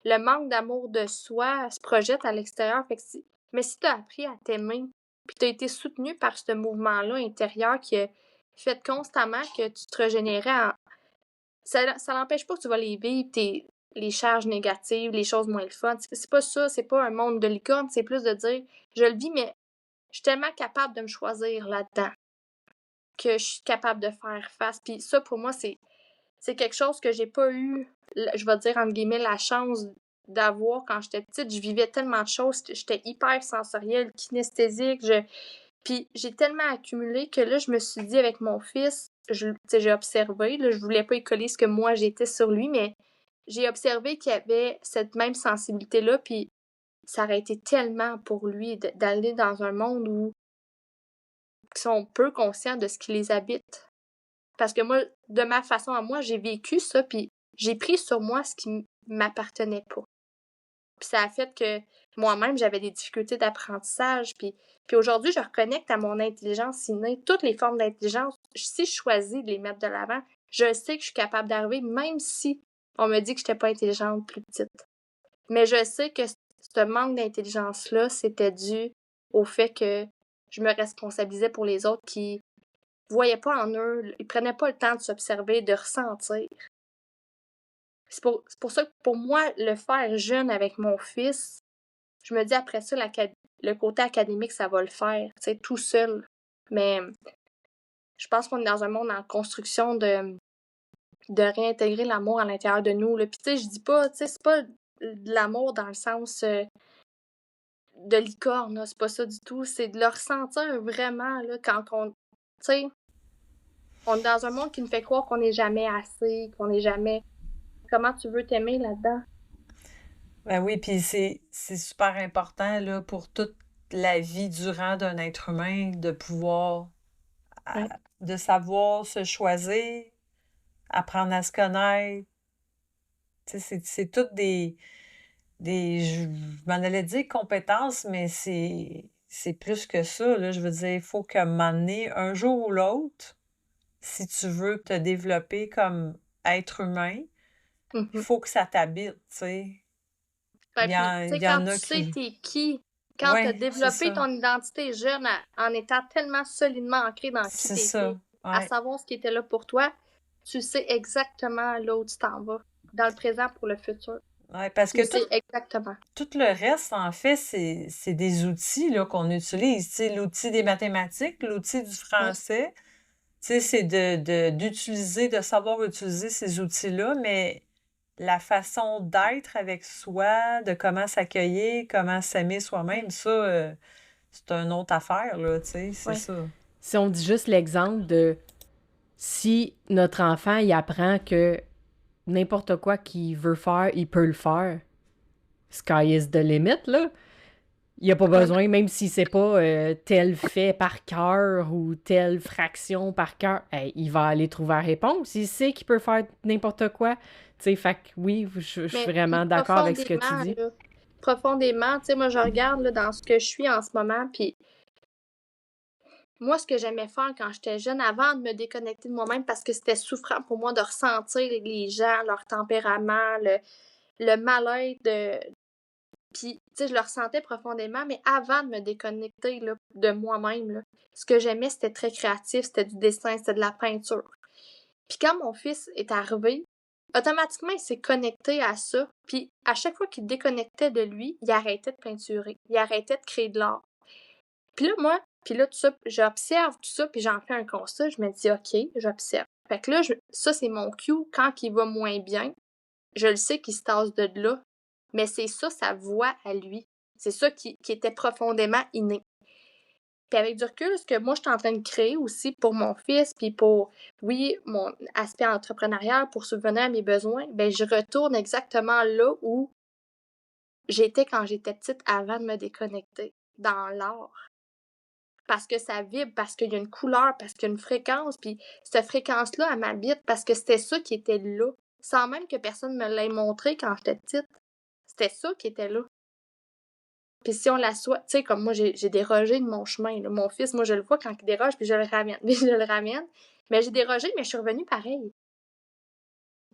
Le manque d'amour de soi se projette à l'extérieur. Mais si tu as appris à t'aimer, puis tu as été soutenu par ce mouvement-là intérieur qui a fait constamment que tu te régénérais, ça n'empêche pas que tu vas les vivre, les charges négatives, les choses moins le fun. C'est pas ça, c'est pas un monde de licorne, c'est plus de dire, je le vis, mais je suis tellement capable de me choisir là-dedans que je suis capable de faire face. Puis ça, pour moi, c'est quelque chose que j'ai pas eu, je vais dire entre guillemets, la chance d'avoir quand j'étais petite. Je vivais tellement de choses, j'étais hyper sensorielle, kinesthésique, Puis j'ai tellement accumulé que là, je me suis dit avec mon fils, j'ai observé, là, je voulais pas y coller ce que moi j'étais sur lui, mais j'ai observé qu'il y avait cette même sensibilité-là, puis ça aurait été tellement pour lui d'aller dans un monde où ils sont peu conscients de ce qui les habite. Parce que moi, de ma façon à moi, j'ai vécu ça, puis j'ai pris sur moi ce qui m'appartenait pas. Puis ça a fait que moi-même, j'avais des difficultés d'apprentissage. Puis aujourd'hui, je reconnecte à mon intelligence innée. Toutes les formes d'intelligence, si je choisis de les mettre de l'avant, je sais que je suis capable d'arriver, même si on me dit que je n'étais pas intelligente plus petite. Mais je sais que ce manque d'intelligence-là, c'était dû au fait que je me responsabilisais pour les autres qui voyaient pas en eux, ils prenaient pas le temps de s'observer, de ressentir. C'est pour ça que pour moi, le faire jeune avec mon fils, je me dis après ça, le côté académique, ça va le faire, tu sais, tout seul. Mais je pense qu'on est dans un monde en construction de réintégrer l'amour à l'intérieur de nous, là. Puis tu sais, je dis pas, tu sais, c'est pas de l'amour dans le sens de licorne, là, c'est pas ça du tout. C'est de le ressentir vraiment, là, quand on, tu sais, on est dans un monde qui nous fait croire qu'on n'est jamais assez, qu'on n'est jamais... Comment tu veux t'aimer là-dedans? Ben oui, puis c'est super important là, pour toute la vie durant d'un être humain de pouvoir, Ouais. de savoir se choisir, apprendre à se connaître. Tu sais, c'est toutes je m'en allais dire compétences, mais c'est plus que ça, là. Je veux dire, il faut qu'à un moment donné, un jour ou l'autre, si tu veux te développer comme être humain, il faut que ça t'habite, tu sais. Ouais, puis, tu Il sais, y quand en tu a sais qui... t'es qui, quand t'as Ouais, c'est développé ça. ton identité jeune en étant tellement solidement ancré dans qui C'est t'étais, ça. à Ouais. savoir ce qui était là pour toi, tu sais exactement là où tu t'en vas, dans le présent pour le futur. Ouais, parce Tu que sais exactement. tout le reste, en fait, c'est des outils là, qu'on utilise. Tu sais, l'outil des mathématiques, l'outil du Ouais. français, tu sais, c'est d'utiliser, de savoir utiliser ces outils-là, mais la façon d'être avec soi, de comment s'accueillir, comment s'aimer soi-même, ça, c'est une autre affaire, là, tu sais, c'est Ouais. ça. Si on dit juste l'exemple de si notre enfant, il apprend que n'importe quoi qu'il veut faire, il peut le faire, sky is the limit, là. Il n'y a pas Ouais. besoin, même si c'est pas tel fait par cœur ou telle fraction par cœur, hey, il va aller trouver la réponse. Il sait qu'il peut faire n'importe quoi. Tu sais, fait que oui, je suis Mais puis vraiment d'accord avec ce que tu profondément, dis. là, profondément, tu sais, moi, je regarde là, dans ce que je suis en ce moment, puis moi, ce que j'aimais faire quand j'étais jeune, avant de me déconnecter de moi-même, parce que c'était souffrant pour moi de ressentir les gens, leur tempérament, le mal-être de... Puis, tu sais, je le ressentais profondément, mais avant de me déconnecter là, de moi-même, là, ce que j'aimais, c'était très créatif, c'était du dessin, c'était de la peinture. Puis quand mon fils est arrivé, automatiquement, il s'est connecté à ça. Puis à chaque fois qu'il déconnectait de lui, il arrêtait de peinturer, il arrêtait de créer de l'art. Puis là, moi, puis là, tout ça, j'observe tout ça, puis j'en fais un constat, je me dis, OK, j'observe. Fait que là, ça, c'est mon cue. Quand il va moins bien, je le sais qu'il se tasse de là, mais c'est ça, sa voix à lui. C'est ça qui était profondément inné. Puis avec du recul, ce que moi, je suis en train de créer aussi pour mon fils, puis pour, oui, mon aspect entrepreneurial, pour subvenir à mes besoins, ben je retourne exactement là où j'étais quand j'étais petite avant de me déconnecter, dans l'art. Parce que ça vibre, parce qu'il y a une couleur, parce qu'il y a une fréquence, puis cette fréquence-là, elle m'habite parce que c'était ça qui était là, sans même que personne me l'ait montré quand j'étais petite. C'était ça qui était là. Puis si on la soit, tu sais, comme moi, j'ai dérogé de mon chemin, là. Mon fils, moi, je le vois quand il déroge, puis je le ramène, puis je le ramène. Mais j'ai dérogé, mais je suis revenue pareil,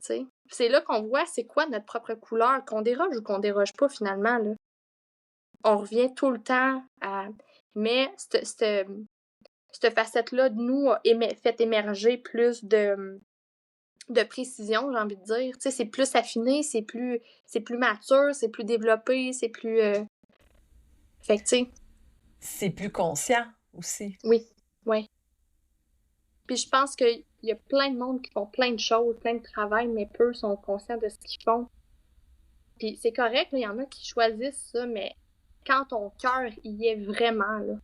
tu sais. C'est là qu'on voit c'est quoi notre propre couleur, qu'on déroge ou qu'on déroge pas, finalement, là. On revient tout le temps à... Mais cette facette-là de nous a fait émerger plus de précision, j'ai envie de dire. Tu sais, c'est plus affiné, c'est plus mature, c'est plus développé, c'est plus... Fait que, tu sais, C'est plus conscient aussi. oui, oui. Puis je pense qu'il y a plein de monde qui font plein de choses, plein de travail, mais peu sont conscients de ce qu'ils font. Puis c'est correct, il y en a qui choisissent ça, mais quand ton cœur y est vraiment, là,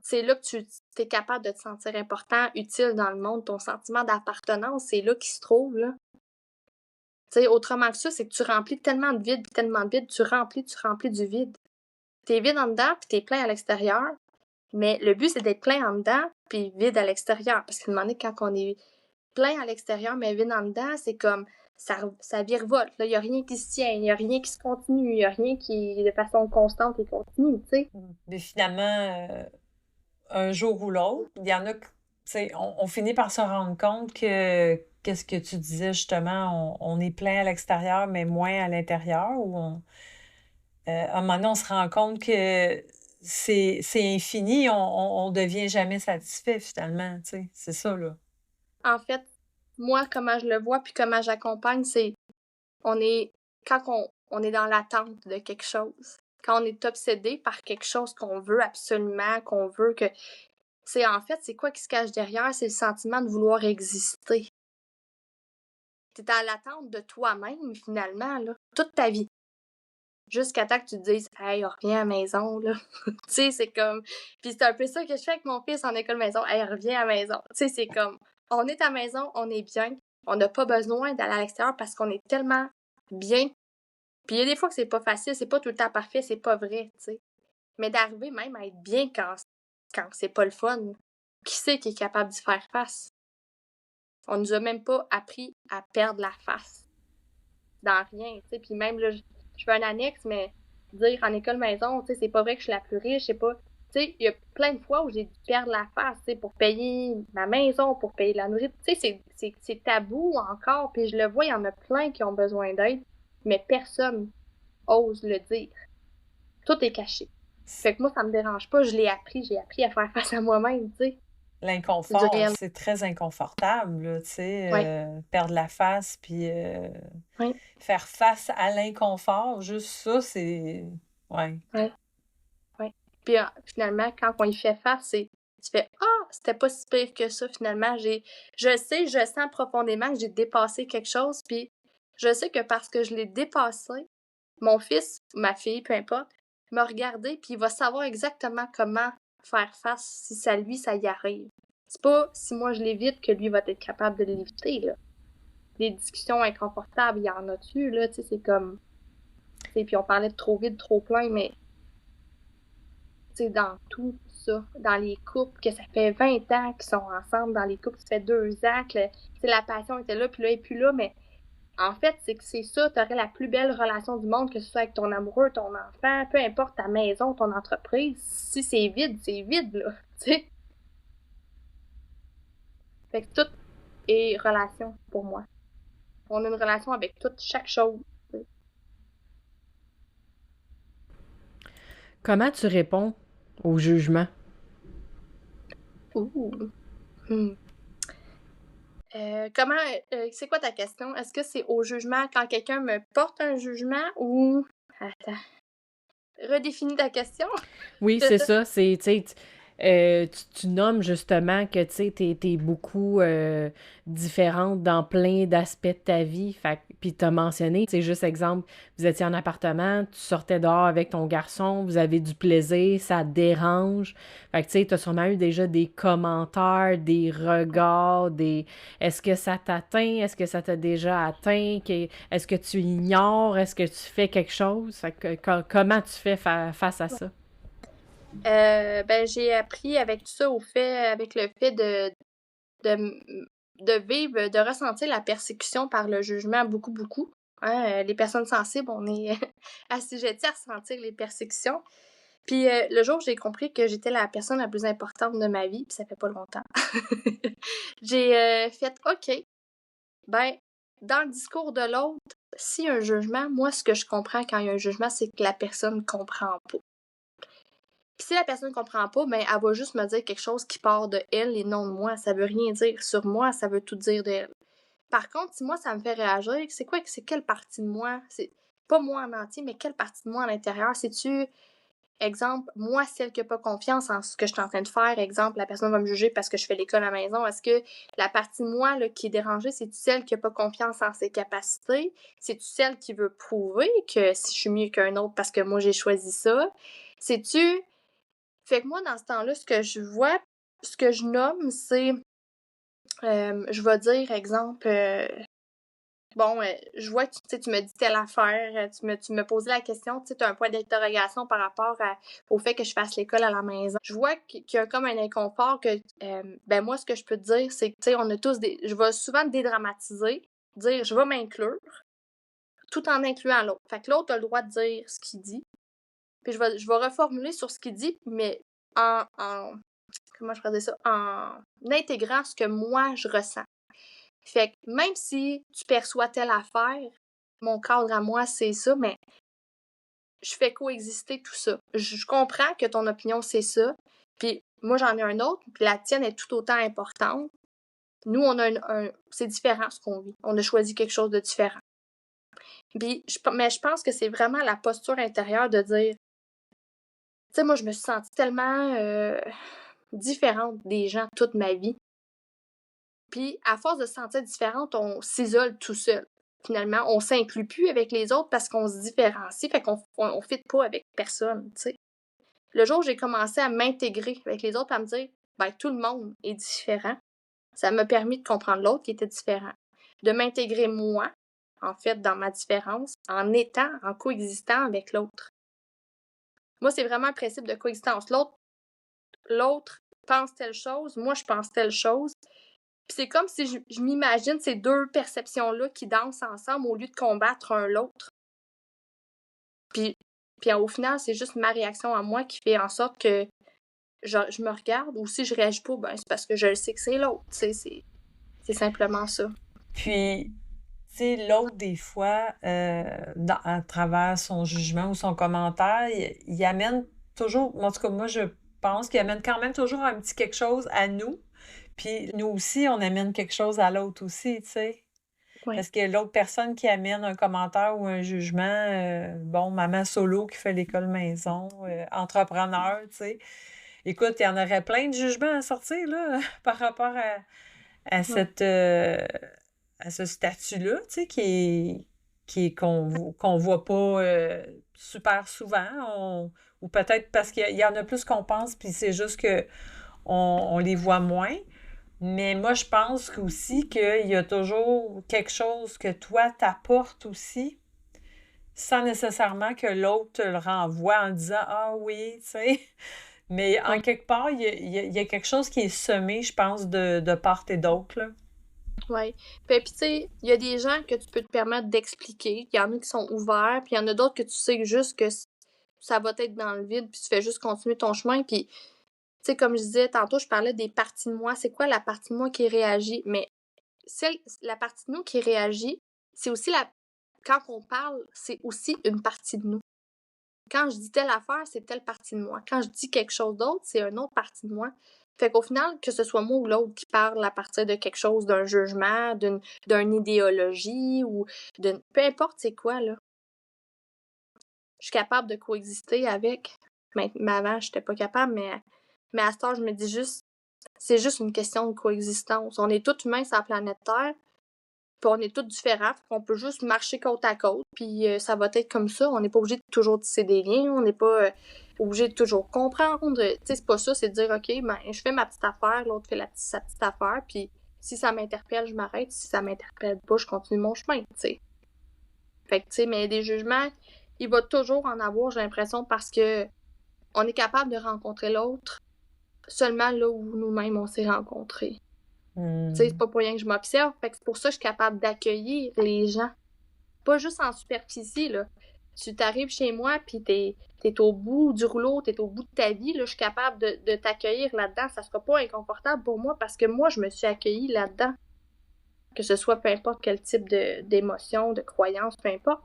c'est là que tu es capable de te sentir important, utile dans le monde. Ton sentiment d'appartenance, c'est là qu'il se trouve, là. Tu sais, autrement que ça, c'est que tu remplis tellement de vide, tu remplis du vide. T'es vide en dedans, puis t'es plein à l'extérieur. Mais le but, c'est d'être plein en dedans, puis vide à l'extérieur. Parce qu'à un moment donné, quand on est plein à l'extérieur, mais vide en dedans, c'est comme ça virevolte. Il n'y a rien qui se tient, il n'y a rien qui se continue, il n'y a rien qui est de façon constante et continue, tu sais. Mais finalement, un jour ou l'autre, il y en a, tu sais, on finit par se rendre compte que, qu'est-ce que tu disais justement, on est plein à l'extérieur, mais moins à l'intérieur, ou à un moment donné, on se rend compte que c'est infini, on devient jamais satisfait finalement, tu sais, c'est ça, là. En fait, moi, comment je le vois, puis comment j'accompagne, c'est quand on est dans l'attente de quelque chose, quand on est obsédé par quelque chose qu'on veut absolument, qu'on veut que... c'est quoi qui se cache derrière? C'est le sentiment de vouloir exister. T'es dans l'attente de toi-même, finalement, là, toute ta vie. Jusqu'à temps que tu te dises « Hey, reviens à la maison, là. » Tu sais, c'est comme... Puis c'est un peu ça que je fais avec mon fils en école maison. « Hey, reviens à la maison. » Tu sais, c'est comme... On est à la maison, on est bien. On n'a pas besoin d'aller à l'extérieur parce qu'on est tellement bien. Puis il y a des fois que c'est pas facile, c'est pas tout le temps parfait, c'est pas vrai, tu sais. Mais d'arriver même à être bien quand c'est pas le fun, qui c'est qui est capable d'y faire face? On nous a même pas appris à perdre la face. Dans rien, tu sais. Puis même, là, je fais un annexe, mais dire en école maison, tu sais, c'est pas vrai que je suis la plus riche, c'est pas... Tu sais, il y a plein de fois où j'ai dû perdre la face, tu sais, pour payer ma maison, pour payer la nourriture. Tu sais, c'est tabou encore, puis je le vois, il y en a plein qui ont besoin d'aide, mais personne ose le dire. Tout est caché. Fait que moi, ça me dérange pas, j'ai appris à faire face à moi-même, tu sais. C'est du L'inconfort, réel. c'est très inconfortable, là, tu sais, Ouais. perdre la face, puis Ouais. faire face à l'inconfort, juste ça, c'est... Ouais. Ouais. Ouais. Puis finalement, quand on y fait face, tu fais « Ah, c'était pas si pire que ça, finalement. Je sens profondément que j'ai dépassé quelque chose, puis je sais que parce que je l'ai dépassé, mon fils, ma fille, peu importe, m'a regardé, puis il va savoir exactement comment faire face si ça y arrive. C'est pas si moi je l'évite que lui va être capable de l'éviter, là. Les discussions inconfortables, il y en a-tu, là, tu sais, c'est comme... Tu sais, puis on parlait de trop vide, trop plein, mais tu sais, dans tout ça, dans les couples, que ça fait 20 ans qu'ils sont ensemble, dans les couples, ça fait 2 ans que la passion était là, puis là, et puis là, mais en fait, c'est que c'est ça, t'aurais la plus belle relation du monde, que ce soit avec ton amoureux, ton enfant, peu importe ta maison, ton entreprise. Si c'est vide, là, tu sais. Fait que tout est relation pour moi. On a une relation avec chaque chose. Comment tu réponds au jugement? Ouh. Hmm. C'est quoi ta question? Est-ce que c'est au jugement quand quelqu'un me porte un jugement ou... Attends. Redéfinis ta question. Oui, c'est ça. C'est, tu sais, tu nommes justement que tu sais, t'es beaucoup différente dans plein d'aspects de ta vie. Fait, puis t'as mentionné, c'est juste exemple, vous étiez en appartement, tu sortais dehors avec ton garçon, vous avez du plaisir, ça te dérange. Fait que tu sais, t'as sûrement eu déjà des commentaires, des regards, des... Est-ce que ça t'atteint? Est-ce que ça t'a déjà atteint? Est-ce que tu ignores? Est-ce que tu fais quelque chose? Fait que, comment tu fais face à ça? Ben, j'ai appris avec tout ça avec le fait de vivre, de ressentir la persécution par le jugement beaucoup, beaucoup. Hein, les personnes sensibles, on est assujettis à ressentir les persécutions. Puis le jour où j'ai compris que j'étais la personne la plus importante de ma vie, puis ça fait pas longtemps, j'ai fait « OK, ben, dans le discours de l'autre, s'il y a un jugement, moi, ce que je comprends quand il y a un jugement, c'est que la personne comprend pas. Puis si la personne ne comprend pas, ben elle va juste me dire quelque chose qui part de elle et non de moi. Ça veut rien dire sur moi, ça veut tout dire d'elle. Par contre, si moi ça me fait réagir, c'est quelle partie de moi? C'est pas moi en entier, mais quelle partie de moi à l'intérieur? C'est-tu, exemple, moi, celle qui n'a pas confiance en ce que je suis en train de faire, exemple, la personne va me juger parce que je fais l'école à la maison. Est-ce que la partie de moi là, qui est dérangée, c'est-tu celle qui n'a pas confiance en ses capacités? C'est-tu celle qui veut prouver que si je suis mieux qu'un autre parce que moi j'ai choisi ça? C'est-tu Fait que moi, dans ce temps-là, ce que je vois, ce que je nomme, c'est, je vais dire, exemple, je vois que tu me dis telle affaire, tu me posais la question, tu as un point d'interrogation par rapport au fait que je fasse l'école à la maison. Je vois qu'il y a comme un inconfort que, moi, ce que je peux te dire, c'est que, on a tous je vais souvent dédramatiser, dire, je vais m'inclure, tout en incluant l'autre. Fait que l'autre a le droit de dire ce qu'il dit, puis je vais reformuler sur ce qu'il dit, mais en comment je pourrais dire ça, en intégrant ce que moi, je ressens. Fait que même si tu perçois telle affaire, mon cadre à moi, c'est ça, mais je fais coexister tout ça. Je comprends que ton opinion, c'est ça, puis moi, j'en ai un autre, puis la tienne est tout autant importante. Nous, on a c'est différent ce qu'on vit. On a choisi quelque chose de différent. Mais je pense que c'est vraiment la posture intérieure de dire, tu sais, moi, je me suis sentie tellement différente des gens toute ma vie. Puis, à force de se sentir différente, on s'isole tout seul. Finalement, on s'inclut plus avec les autres parce qu'on se différencie, fait qu'on on fit pas avec personne, tu sais. Le jour où j'ai commencé à m'intégrer avec les autres, à me dire, tout le monde est différent, ça m'a permis de comprendre l'autre qui était différent. De m'intégrer moi, en fait, dans ma différence, en coexistant avec l'autre. Moi, c'est vraiment un principe de coexistence. L'autre pense telle chose, moi, je pense telle chose. Puis c'est comme si je m'imagine ces deux perceptions-là qui dansent ensemble au lieu de combattre un l'autre. Puis au final, c'est juste ma réaction à moi qui fait en sorte que je me regarde, ou si je réagis pas, c'est parce que je le sais que c'est l'autre. Tu sais, c'est simplement ça. Puis, tu sais, l'autre, des fois, à travers son jugement ou son commentaire, il amène toujours, en tout cas, moi, je pense qu'il amène quand même toujours un petit quelque chose à nous. Puis nous aussi, on amène quelque chose à l'autre aussi, tu sais. Ouais. Parce que l'autre personne qui amène un commentaire ou un jugement, maman solo qui fait l'école maison, entrepreneur, tu sais. Écoute, il y en aurait plein de jugements à sortir, là, par rapport à à ce statut-là, tu sais, qu'on voit pas super souvent, ou peut-être parce qu'il y en a plus qu'on pense, puis c'est juste que on les voit moins. Mais moi, je pense aussi qu'il y a toujours quelque chose que toi t'apportes aussi, sans nécessairement que l'autre te le renvoie en disant « Ah oui, tu sais ». Mais en quelque part, il y a quelque chose qui est semé, je pense, de part et d'autre, là. Oui. Puis tu sais, il y a des gens que tu peux te permettre d'expliquer. Il y en a qui sont ouverts, puis il y en a d'autres que tu sais juste que ça va être dans le vide, puis tu fais juste continuer ton chemin. Puis, tu sais, comme je disais tantôt, je parlais des parties de moi. C'est quoi la partie de moi qui réagit? Mais la partie de nous qui réagit, c'est aussi quand on parle, c'est aussi une partie de nous. Quand je dis telle affaire, c'est telle partie de moi. Quand je dis quelque chose d'autre, c'est une autre partie de moi. Fait qu'au final, que ce soit moi ou l'autre qui parle à partir de quelque chose, d'un jugement, d'une idéologie ou peu importe c'est quoi, là. Je suis capable de coexister avec. Mais avant, j'étais pas capable, mais à ce temps, je me dis juste, c'est juste une question de coexistence. On est tous humains sur la planète Terre, puis on est tous différents, on peut juste marcher côte à côte, puis ça va être comme ça. On n'est pas obligé de toujours tisser des liens, on n'est pas obligé de toujours comprendre. Tu sais, c'est pas ça, c'est de dire, OK, je fais ma petite affaire, l'autre fait sa petite affaire, puis si ça m'interpelle, je m'arrête. Si ça m'interpelle pas, je continue mon chemin, tu sais. Fait que, tu sais, mais des jugements, il va toujours en avoir, j'ai l'impression, parce que on est capable de rencontrer l'autre seulement là où nous-mêmes on s'est rencontrés. Tu sais, c'est pas pour rien que je m'observe, fait que c'est pour ça que je suis capable d'accueillir les gens. Pas juste en superficie, là. Tu t'arrives chez moi, puis t'es au bout du rouleau, t'es au bout de ta vie, là, je suis capable de t'accueillir là-dedans. Ça sera pas inconfortable pour moi parce que moi, je me suis accueillie là-dedans. Que ce soit peu importe quel type d'émotion, de croyance, peu importe.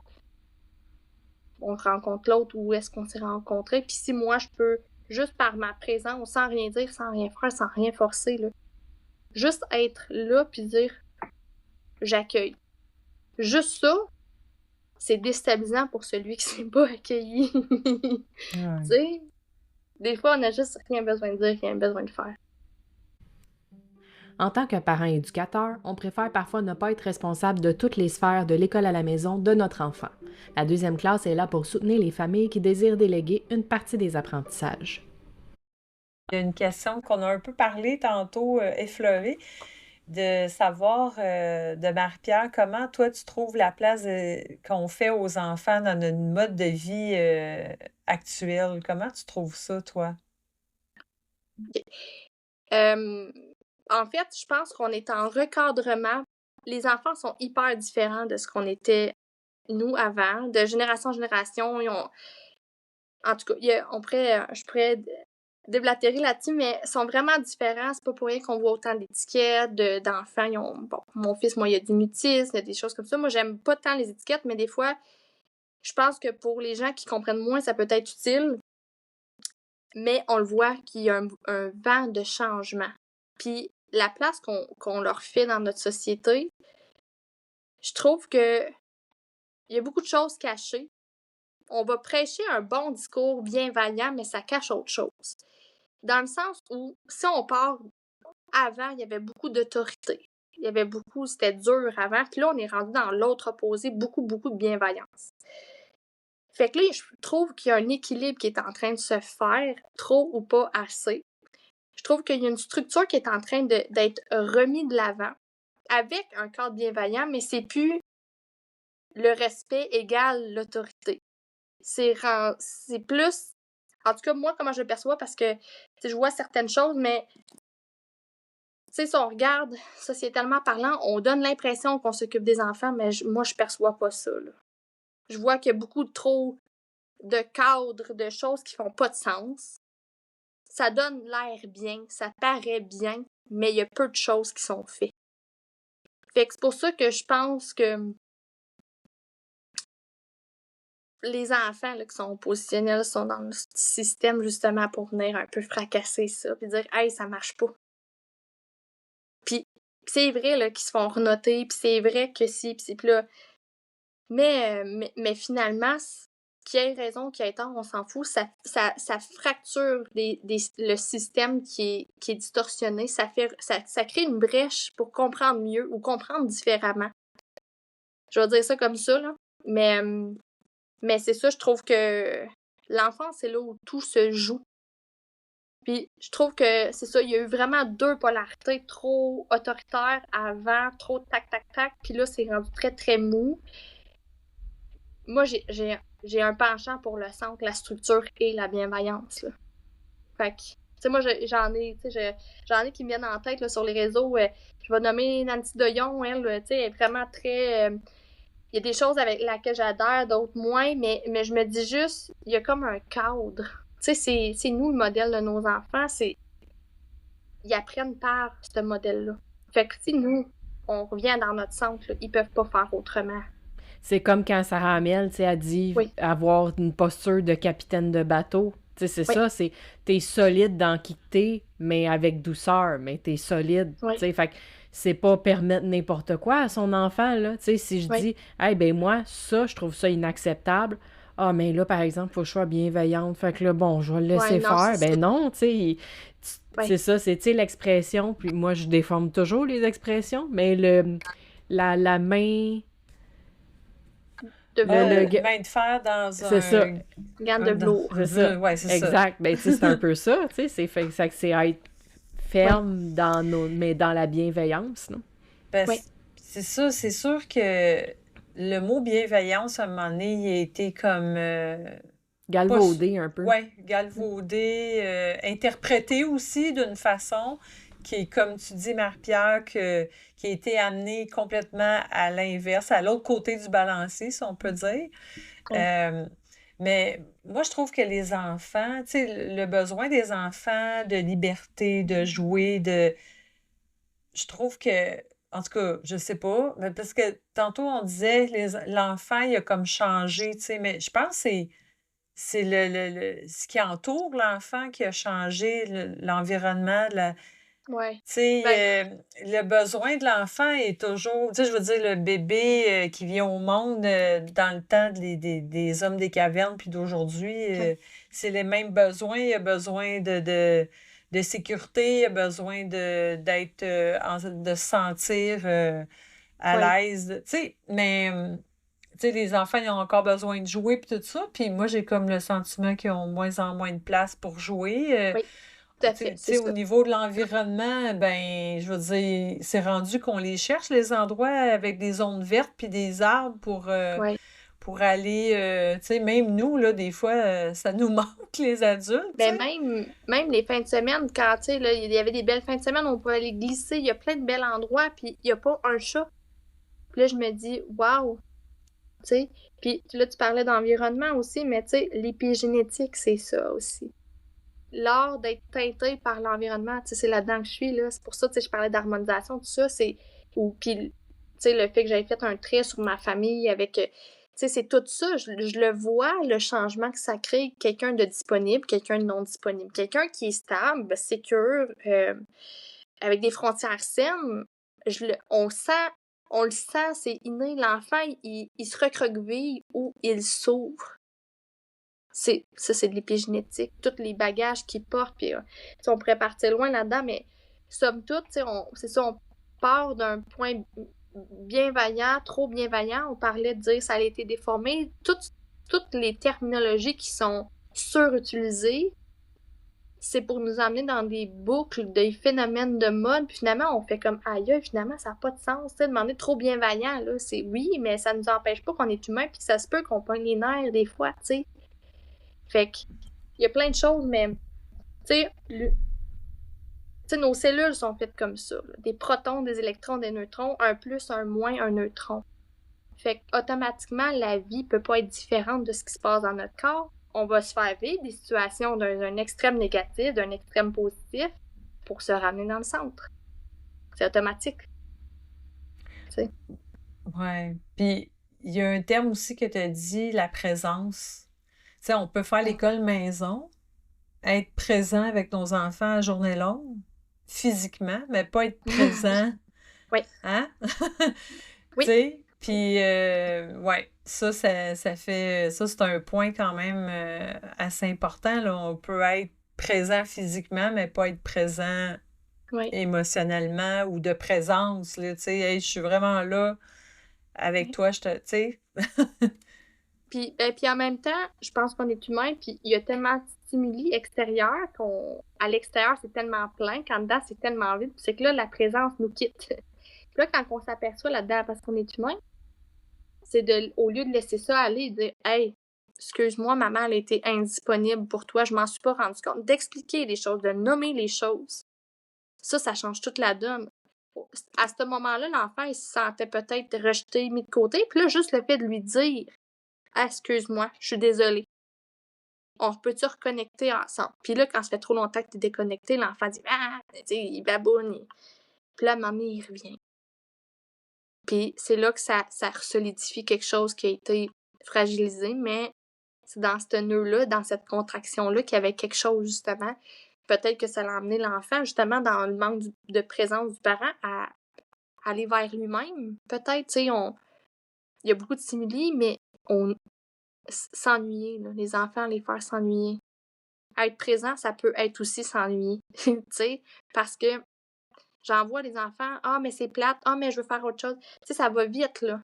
On rencontre l'autre, où est-ce qu'on s'est rencontrés, puis si moi, je peux, juste par ma présence, sans rien dire, sans rien faire, sans rien forcer, là, juste être là puis dire j'accueille. Juste ça, c'est déstabilisant pour celui qui s'est pas accueilli. Tu sais, des fois, on a juste rien besoin de dire, rien besoin de faire. En tant que parent éducateur, on préfère parfois ne pas être responsable de toutes les sphères de l'école à la maison de notre enfant. La deuxième classe est là pour soutenir les familles qui désirent déléguer une partie des apprentissages. Il y a une question qu'on a un peu parlé tantôt, effleurée, de savoir de Marie-Pierre, comment toi tu trouves la place qu'on fait aux enfants dans notre mode de vie actuel? Comment tu trouves ça, toi? Euh, En fait, je pense qu'on est en recadrement. Les enfants sont hyper différents de ce qu'on était, nous, avant. De génération en génération, en tout cas, je pourrais déblatérer là-dessus, mais ils sont vraiment différents. C'est pas pour rien qu'on voit autant d'étiquettes d'enfants. Bon, mon fils, moi, il y a du mutisme, il y a des choses comme ça. Moi, j'aime pas tant les étiquettes, mais des fois, je pense que pour les gens qui comprennent moins, ça peut être utile. Mais on le voit qu'il y a un vent de changement. Puis la place qu'on leur fait dans notre société, je trouve que il y a beaucoup de choses cachées. On va prêcher un bon discours bienveillant, mais ça cache autre chose. Dans le sens où, si on part avant, il y avait beaucoup d'autorité. Il y avait beaucoup, c'était dur avant. Puis là, on est rendu dans l'autre opposé, beaucoup, beaucoup de bienveillance. Fait que là, je trouve qu'il y a un équilibre qui est en train de se faire, trop ou pas assez. Je trouve qu'il y a une structure qui est en train d'être remise de l'avant, avec un cadre bienveillant, mais c'est plus le respect égale l'autorité. C'est plus, en tout cas, moi, comment je le perçois, parce que je vois certaines choses, mais si on regarde sociétalement parlant, on donne l'impression qu'on s'occupe des enfants, mais moi, je perçois pas ça. Là. Je vois qu'il y a beaucoup trop de cadres, de choses qui font pas de sens. Ça donne l'air bien, ça paraît bien, mais il y a peu de choses qui sont faites. Fait que c'est pour ça que je pense que les enfants là, qui sont positionnels sont dans le système justement pour venir un peu fracasser ça, puis dire « Hey, ça marche pas ». Puis c'est vrai là, qu'ils se font renoter, puis c'est vrai que si, puis là. Mais finalement, qu'il y ait raison, qu'il y ait tort, on s'en fout, ça fracture le système qui est distorsionné, ça crée une brèche pour comprendre mieux ou comprendre différemment. Je vais dire ça comme ça, là. Mais c'est ça, je trouve que l'enfance, c'est là où tout se joue. Puis je trouve que c'est ça, il y a eu vraiment deux polarités trop autoritaires avant, trop tac-tac-tac, puis là, c'est rendu très, très mou. Moi, j'ai un penchant pour le centre, la structure et la bienveillance, là. Fait que, tu sais, moi, j'en ai qui me viennent en tête, là, sur les réseaux. Je vais nommer Nancy Doyon, elle, tu sais, elle est vraiment très... il y a des choses avec lesquelles j'adhère, d'autres moins, mais je me dis juste, il y a comme un cadre. Tu sais, c'est nous le modèle de nos enfants, ils apprennent par ce modèle-là. Fait que si nous, on revient dans notre centre, là, ils peuvent pas faire autrement. C'est comme quand Sarah Hamel, tu sais, a dit avoir une posture de capitaine de bateau. Tu sais, c'est ça, c'est t'es solide dans qui t'es, mais avec douceur, mais t'es solide. Tu sais, fait que c'est pas permettre n'importe quoi à son enfant, là. Tu sais, si je dis, hey, ben moi, ça, je trouve ça inacceptable. Ah, mais là, par exemple, faut que je sois bienveillante. Fait que là, bon, je vais le laisser faire. Ben non, tu sais, c'est ça, c'est, tu sais, l'expression. Puis moi, je déforme toujours les expressions, mais la main... le main de fer dans c'est ça. Garde de velours. C'est ça. Ouais, c'est exact. Ben, tu sais, c'est un peu ça, tu sais. C'est être ferme mais dans la bienveillance, non? Ben, c'est ça. C'est sûr que le mot bienveillance, à un moment donné, il a été comme... galvaudé un peu. Oui, galvaudé, interprété aussi d'une façon qui est, comme tu dis, Marie-Pierre, qui a été amenée complètement à l'inverse, à l'autre côté du balancier, si on peut dire. Mais moi, je trouve que les enfants, tu sais, le besoin des enfants de liberté, de jouer, je trouve que, en tout cas, je sais pas, mais parce que tantôt, on disait, l'enfant, il a comme changé, tu sais, mais je pense que c'est ce qui entoure l'enfant qui a changé, l'environnement, tu sais, le besoin de l'enfant est toujours, tu sais, je veux dire, le bébé qui vient au monde dans le temps des hommes des cavernes, puis d'aujourd'hui, c'est les mêmes besoins. Il a besoin de sécurité, il a besoin d'être, de se sentir à l'aise, tu sais, mais... Tu sais, les enfants, ils ont encore besoin de jouer puis tout ça. Puis moi, j'ai comme le sentiment qu'ils ont de moins en moins de place pour jouer. Tout à Tu fait, c'est sais, au ça. niveau de l'environnement, ben, je veux dire, c'est rendu qu'on les cherche, les endroits avec des zones vertes puis des arbres Ouais. pour aller, tu sais, même nous, là, des fois, ça nous manque, les adultes, tu Ben sais. même les fins de semaine, quand, tu sais, là, il y avait des belles fins de semaine, on pouvait aller glisser, il y a plein de bels endroits, puis il y a pas un chat. Puis là, je me dis, waouh, tu sais. Puis là, tu parlais d'environnement aussi, mais tu sais, l'épigénétique, c'est ça aussi. L'art d'être teinté par l'environnement, tu sais, c'est là-dedans que je suis, là. C'est pour ça, tu sais, je parlais d'harmonisation, tout ça, c'est... Ou, puis, tu sais, le fait que j'avais fait un trait sur ma famille avec... Tu sais, c'est tout ça. Je le vois, le changement que ça crée. Quelqu'un de disponible, quelqu'un de non disponible. Quelqu'un qui est stable, sécure, avec des frontières saines. On le sent, c'est inné. L'enfant, il se recroqueville ou il s'ouvre. C'est de l'épigénétique, tous les bagages qu'il porte, puis on pourrait partir loin là-dedans, mais somme toute, c'est ça, on part d'un point bienveillant, trop bienveillant, on parlait de dire ça a été déformé, toutes les terminologies qui sont surutilisées, c'est pour nous amener dans des boucles, des phénomènes de mode, puis finalement, on fait comme aïe, finalement, ça n'a pas de sens, tu sais, demander trop bienveillant, là, c'est oui, mais ça nous empêche pas qu'on est humain, puis ça se peut qu'on pogne les nerfs des fois, tu sais. Fait que, il y a plein de choses, mais, tu sais, nos cellules sont faites comme ça, là. Des protons, des électrons, des neutrons, un plus, un moins, un neutron. Fait que, automatiquement, la vie peut pas être différente de ce qui se passe dans notre corps. On va se faire vivre des situations d'un extrême négatif, d'un extrême positif, pour se ramener dans le centre. C'est automatique, tu sais. Ouais. Puis, il y a un terme aussi que tu as dit, la présence. Tu sais, on peut faire l'école maison, être présent avec nos enfants à journée longue, physiquement, mais pas être présent, Oui, hein? Tu oui, sais? Puis, ouais, ça fait, ça, c'est un point quand même assez important, là. On peut être présent physiquement, mais pas être présent oui. émotionnellement ou de présence, là, tu sais, hey, je suis vraiment là avec toi, tu sais. Puis en même temps, je pense qu'on est humain, puis il y a tellement de stimuli extérieurs à l'extérieur, c'est tellement plein, qu'en dedans, c'est tellement vide, c'est que là, la présence nous quitte. Puis là, quand on s'aperçoit là-dedans, parce qu'on est humain, c'est au lieu de laisser ça aller et de dire, hey, excuse-moi, maman, elle a été indisponible pour toi, je m'en suis pas rendu compte, d'expliquer les choses, de nommer les choses. Ça change toute la donne. À ce moment-là, l'enfant, il se sentait peut-être rejeté, mis de côté, puis là, juste le fait de lui dire, ah, excuse-moi, je suis désolée. On peut-tu reconnecter ensemble? Puis là, quand ça fait trop longtemps que tu es déconnecté, l'enfant dit ah, tu sais, il baboune. Puis là, maman, il revient. Puis c'est là que ça solidifie quelque chose qui a été fragilisé, mais c'est dans ce nœud-là, dans cette contraction-là, qu'il y avait quelque chose, justement. Peut-être que ça l'a amené l'enfant, justement, dans le manque de présence du parent, à aller vers lui-même. Peut-être, tu sais, il y a beaucoup de stimuli, mais s'ennuyer, là. Les enfants, les faire s'ennuyer. Être présent, ça peut être aussi s'ennuyer, tu sais, parce que j'en vois des enfants, « Ah, mais c'est plate. Ah, mais je veux faire autre chose. » Tu sais, ça va vite, là.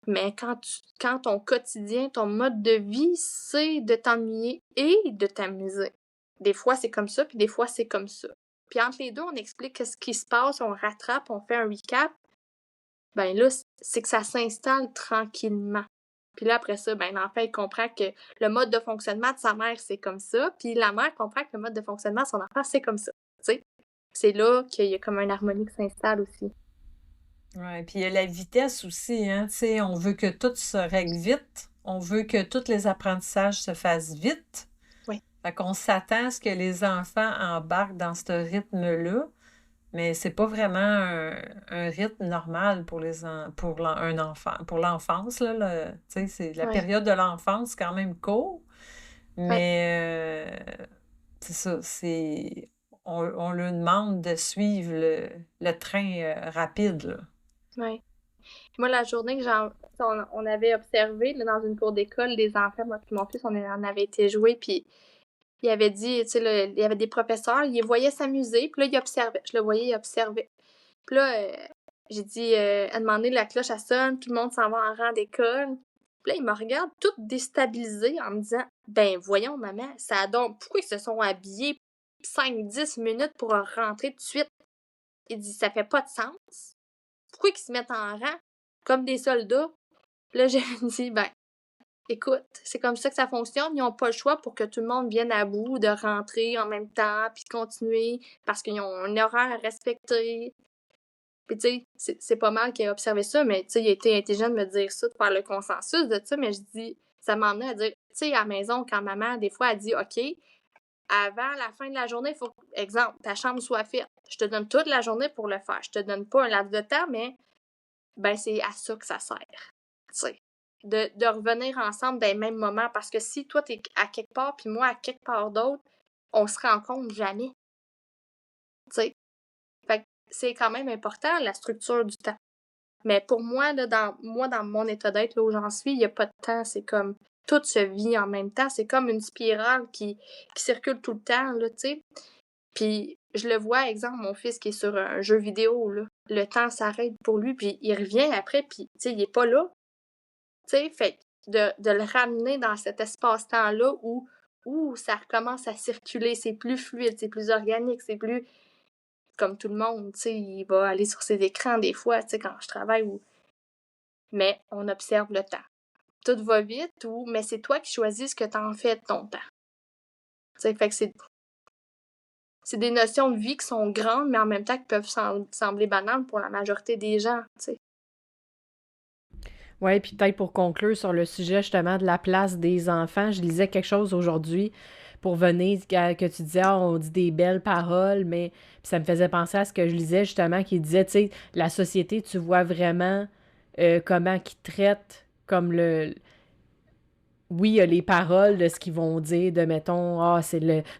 Mais quand ton quotidien, ton mode de vie, c'est de t'ennuyer et de t'amuser. Des fois, c'est comme ça, puis des fois, c'est comme ça. Puis entre les deux, on explique ce qui se passe, on rattrape, on fait un recap. Ben là, c'est que ça s'installe tranquillement. Puis là, après ça, ben l'enfant, il comprend que le mode de fonctionnement de sa mère, c'est comme ça. Puis la mère comprend que le mode de fonctionnement de son enfant, c'est comme ça. Tu sais? C'est là qu'il y a comme une harmonie qui s'installe aussi. Ouais, puis il y a la vitesse aussi, hein, tu sais, on veut que tout se règle vite, on veut que tous les apprentissages se fassent vite. Oui. Fait qu'on s'attend à ce que les enfants embarquent dans ce rythme-là, mais c'est pas vraiment un rythme normal pour un enfant, pour l'enfance, là, tu sais, c'est la Ouais. période de l'enfance, c'est quand même court, mais c'est ça, on leur demande de suivre le train rapide, là. Ouais. Moi, la journée que on avait observé là, dans une cour d'école des enfants, moi puis mon fils, on en avait été jouer, puis il avait dit, tu sais, il y avait des professeurs, il les voyait s'amuser, puis là, il observait. Je le voyais, il observait. Puis là, j'ai dit, à demander la cloche, elle sonne, tout le monde s'en va en rang d'école. Puis là, il me regarde tout déstabilisé en me disant, ben voyons, maman, ça donc, pourquoi ils se sont habillés 5-10 minutes pour rentrer tout de suite. Il dit, ça fait pas de sens. Pourquoi qu'ils se mettent en rang comme des soldats? Là, j'ai dit, ben, écoute, c'est comme ça que ça fonctionne. Ils n'ont pas le choix pour que tout le monde vienne à bout de rentrer en même temps puis de continuer parce qu'ils ont un horaire à respecter. Puis, tu sais, c'est pas mal qu'il ait observé ça, mais, tu sais, il a été intelligent de me dire ça, de faire le consensus de ça, mais je dis, ça m'a amené à dire, tu sais, à la maison, quand maman, des fois, elle dit, OK, avant la fin de la journée, il faut, exemple, ta chambre soit faite. Je te donne toute la journée pour le faire. Je te donne pas un laps de temps, mais, ben, c'est à ça que ça sert, tu sais. De revenir ensemble dans les mêmes moments, parce que si toi, t'es à quelque part, puis moi, à quelque part d'autre, on se rencontre jamais, tu sais. Fait que c'est quand même important, la structure du temps. Mais pour moi, là, dans mon état d'être, là où j'en suis, il n'y a pas de temps. C'est comme tout se vit en même temps. C'est comme une spirale qui circule tout le temps, là, tu sais. Puis je le vois, exemple, mon fils qui est sur un jeu vidéo, là. Le temps s'arrête pour lui, puis il revient après, puis, tu sais, il est pas là. Tu sais, fait de le ramener dans cet espace-temps-là où ça recommence à circuler, c'est plus fluide, c'est plus organique, c'est plus comme tout le monde, tu sais, il va aller sur ses écrans des fois, tu sais, quand je travaille ou... Mais on observe le temps. Tout va vite mais c'est toi qui choisis ce que t'en fais de ton temps. Tu sais, fait que c'est des notions de vie qui sont grandes, mais en même temps qui peuvent sembler banales pour la majorité des gens, tu sais. Oui, puis peut-être pour conclure sur le sujet justement de la place des enfants, je lisais quelque chose aujourd'hui pour venir que tu disais, ah, on dit des belles paroles, mais puis ça me faisait penser à ce que je lisais justement qui disait, tu sais, la société, tu vois vraiment comment qu'ils traitent comme oui, il y a les paroles de ce qu'ils vont dire, de mettons, ah,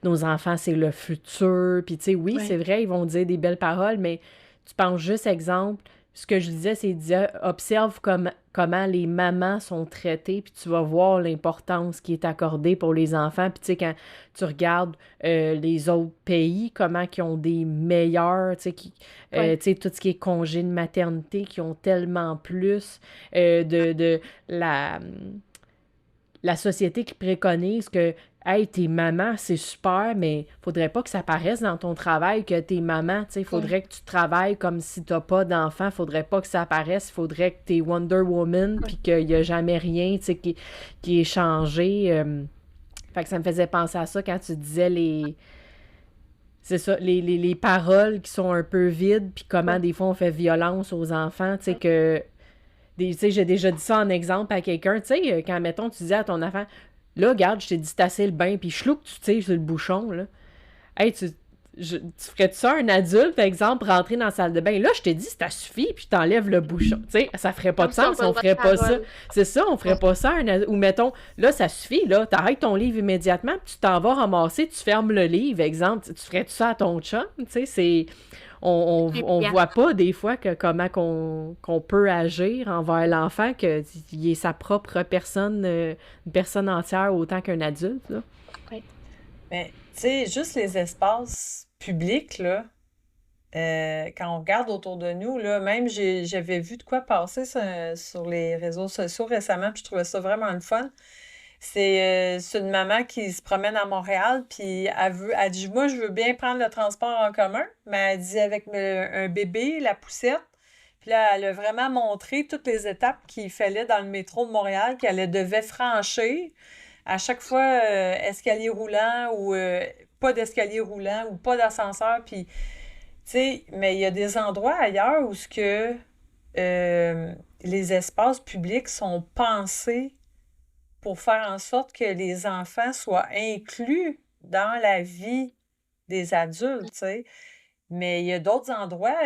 nos enfants, c'est le futur. Puis, tu sais, oui, c'est vrai, ils vont dire des belles paroles, mais tu penses juste, exemple, ce que je disais, c'est dire, observe comment les mamans sont traitées, puis tu vas voir l'importance qui est accordée pour les enfants. Puis, tu sais, quand tu regardes les autres pays, comment ils ont des meilleurs, tu sais, tout ce qui est congé de maternité, qui ont tellement plus de la société qui préconise que hey, t'es maman, c'est super, mais faudrait pas que ça paraisse dans ton travail que t'es maman, tu sais, faudrait que tu travailles comme si t'as pas d'enfant, faudrait pas que ça apparaisse, faudrait que t'es Wonder Woman, puis qu'il y a jamais rien, tu sais, qui est changé. Fait que ça me faisait penser à ça quand tu disais c'est ça, les paroles qui sont un peu vides, puis comment des fois on fait violence aux enfants, tu sais, que... Tu sais, j'ai déjà dit ça en exemple à quelqu'un, tu sais, quand, mettons, tu dis à ton enfant, là, regarde, je t'ai dit tasser le bain, puis chlouc, tu tires sur le bouchon, là. Hey, tu ferais-tu ça à un adulte, par exemple, rentrer dans la salle de bain? Là, je t'ai dit, ça suffit, puis t'enlèves le bouchon. Tu sais, ça ferait pas de sens, on ferait pas ça. C'est ça, on ferait pas ça à un adulte. Ou mettons, là, ça suffit, là, t'arrêtes ton livre immédiatement, puis tu t'en vas ramasser, tu fermes le livre, exemple. Tu ferais-tu ça à ton chum? Tu sais, c'est... On voit pas des fois comment qu'on peut agir envers l'enfant, qu'il est sa propre personne, une personne entière autant qu'un adulte, là. Oui. Mais, tu sais, juste les espaces publics, là, quand on regarde autour de nous, là, même j'avais vu de quoi passer sur les réseaux sociaux récemment, puis je trouvais ça vraiment le fun. C'est une maman qui se promène à Montréal, puis elle dit, moi, je veux bien prendre le transport en commun, mais elle dit avec un bébé, la poussette, puis là, elle a vraiment montré toutes les étapes qu'il fallait dans le métro de Montréal, qu'elle devait franchir. À chaque fois, escalier roulant ou pas d'escalier roulant ou pas d'ascenseur, puis, tu sais, mais il y a des endroits ailleurs où les espaces publics sont pensés pour faire en sorte que les enfants soient inclus dans la vie des adultes, tu sais. Mais il y a d'autres endroits,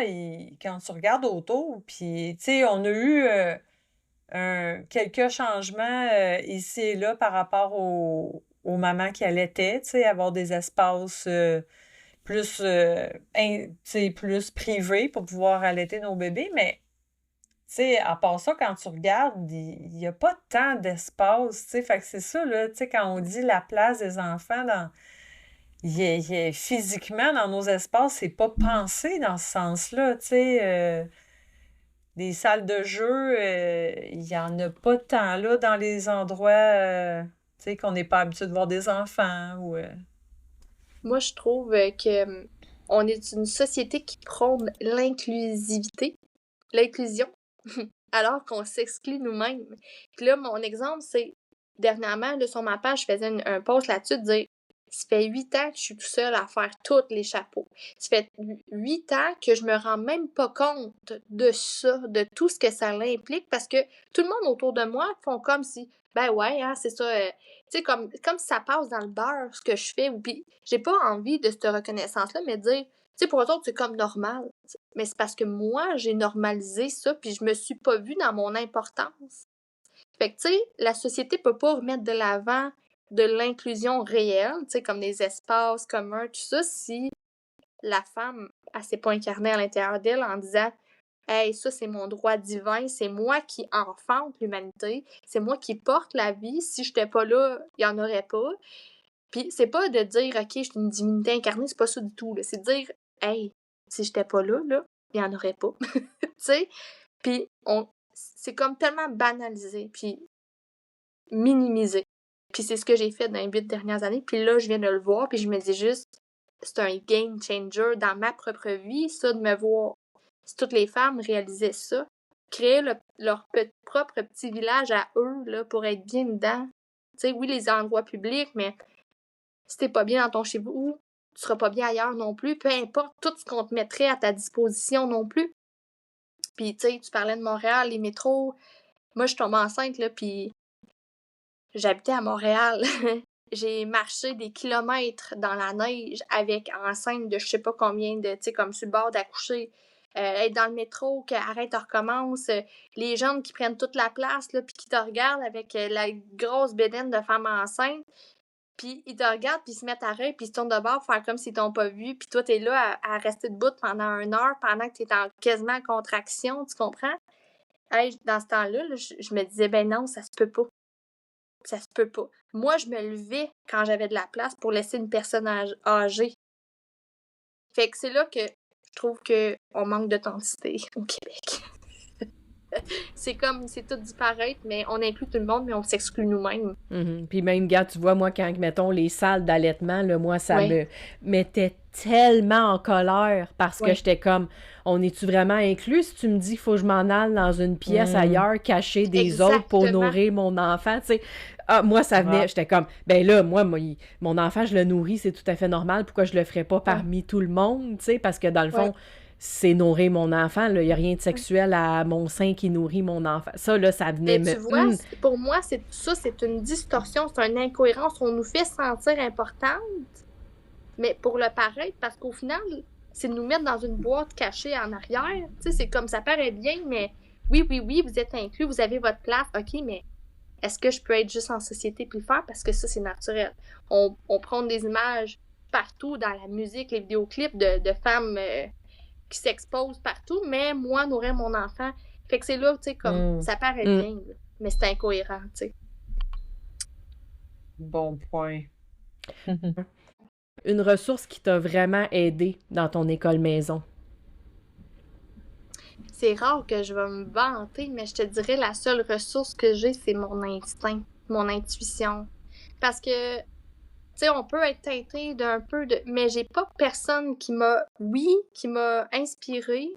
quand tu regardes autour, puis, tu sais, on a eu quelques changements ici et là par rapport aux mamans qui allaitaient, tu sais, avoir des espaces plus, tu sais, plus privés pour pouvoir allaiter nos bébés, mais tu sais, à part ça, quand tu regardes, il n'y a pas tant d'espace, tu sais, fait que c'est ça, là, tu sais, quand on dit la place des enfants physiquement, dans nos espaces, c'est pas pensé dans ce sens-là, tu sais, des salles de jeu, il n'y en a pas tant là dans les endroits, tu sais, qu'on n'est pas habitué de voir des enfants, ou... Moi, je trouve que on est une société qui prône l'inclusivité, l'inclusion, alors qu'on s'exclut nous-mêmes. Puis là, mon exemple, c'est dernièrement, là, sur ma page, je faisais un post là-dessus de dire ça fait 8 ans que je suis tout seul à faire tous les chapeaux. Ça fait 8 ans que je me rends même pas compte de ça, de tout ce que ça implique, parce que tout le monde autour de moi font comme si, ben ouais, hein, c'est ça, tu sais, comme si ça passe dans le beurre, ce que je fais. Puis j'ai pas envie de cette reconnaissance-là, mais dire, tu sais, pour eux autres, c'est comme normal. Mais c'est parce que moi, j'ai normalisé ça, puis je me suis pas vue dans mon importance. Fait que, tu sais, la société peut pas remettre de l'avant de l'inclusion réelle, tu sais, comme des espaces communs, tout ça, si la femme, elle s'est pas incarnée à l'intérieur d'elle en disant « Hey, ça, c'est mon droit divin, c'est moi qui enfante l'humanité, c'est moi qui porte la vie, si j'étais pas là, il y en aurait pas. » Puis c'est pas de dire « Ok, je suis une divinité incarnée », c'est pas ça du tout, là. C'est de dire « Hey, si j'étais pas là, il y en aurait pas. » Tu sais? Puis c'est comme tellement banalisé, puis minimisé. Puis c'est ce que j'ai fait dans les 8 dernières années. Puis là, je viens de le voir, puis je me dis juste, c'est un game changer dans ma propre vie, ça, de me voir. Si toutes les femmes réalisaient ça, créer leur propre petit village à eux, là, pour être bien dedans. Tu sais, oui, les endroits publics, mais si t'es pas bien dans ton chez-vous, tu seras pas bien ailleurs non plus. Peu importe tout ce qu'on te mettrait à ta disposition non plus. Puis, tu sais, tu parlais de Montréal, les métros. Moi, je suis tombée enceinte, là, puis j'habitais à Montréal. J'ai marché des kilomètres dans la neige avec enceinte de je sais pas combien de, tu sais, comme sur le bord d'accoucher. Être dans le métro, arrête, recommence. Les jeunes qui prennent toute la place, là, puis qui te regardent avec la grosse bédaine de femme enceinte. Puis ils te regardent, puis ils se mettent à rire, puis ils se tournent de bord pour faire comme s'ils t'ont pas vu. Puis toi, t'es là à rester debout pendant 1 heure, pendant que t'es quasiment en contraction, tu comprends? Hey, dans ce temps-là, là, je me disais, ben non, ça se peut pas. Ça se peut pas. Moi, je me levais quand j'avais de la place pour laisser une personne âgée. Fait que c'est là que je trouve qu'on manque d'authenticité au Québec. C'est comme, c'est tout dit pareil, mais on inclut tout le monde, mais on s'exclut nous-mêmes. Puis même, gars, tu vois, moi, quand, mettons, les salles d'allaitement, là, moi, ça Ouais. me mettait tellement en colère parce que Ouais. j'étais comme, on est-tu vraiment inclus si tu me dis qu'il faut que je m'en aille dans une pièce ailleurs, cachée des autres pour Exactement. nourrir mon enfant, tu sais? Ah, moi, ça venait, j'étais comme, ben là, moi, mon enfant, je le nourris, c'est tout à fait normal, pourquoi je le ferais pas parmi tout le monde, tu sais? Parce que dans le fond, Ouais. c'est nourrir mon enfant, là. Il n'y a rien de sexuel à mon sein qui nourrit mon enfant. Ça, là, ça venait Mais tu vois, pour moi, c'est une distorsion, c'est une incohérence. On nous fait sentir importante, mais pour le paraître, parce qu'au final, c'est de nous mettre dans une boîte cachée en arrière. Tu sais, c'est comme ça paraît bien, mais oui, vous êtes inclus, vous avez votre place. OK, mais est-ce que je peux être juste en société puis le faire? Parce que ça, c'est naturel. On prend des images partout dans la musique, les vidéoclips de femmes qui s'exposent partout, mais moi, nourrir mon enfant. Fait que c'est là, tu sais, comme, ça paraît bien, là, mais c'est incohérent, tu sais. Bon point. Une ressource qui t'a vraiment aidé dans ton école maison. C'est rare que je vais me vanter, mais je te dirais la seule ressource que j'ai, c'est mon instinct, mon intuition. Parce que, tu sais, on peut être teinté d'un peu de... Mais j'ai pas personne qui m'a inspiré,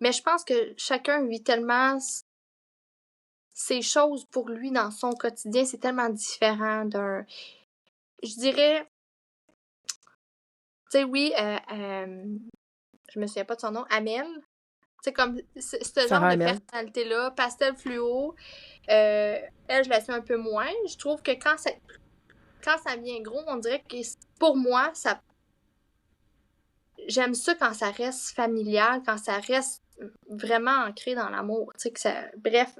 mais je pense que chacun vit tellement ces choses pour lui dans son quotidien, c'est tellement différent d'un... Je dirais... Tu sais, oui, je me souviens pas de son nom, Amel. C'est comme ce genre de personnalité-là, pastel fluo. Elle, je la suis un peu moins. Je trouve que quand ça vient gros, on dirait que pour moi, j'aime ça quand ça reste familial, quand ça reste vraiment ancré dans l'amour. Tu sais, que ça... Bref,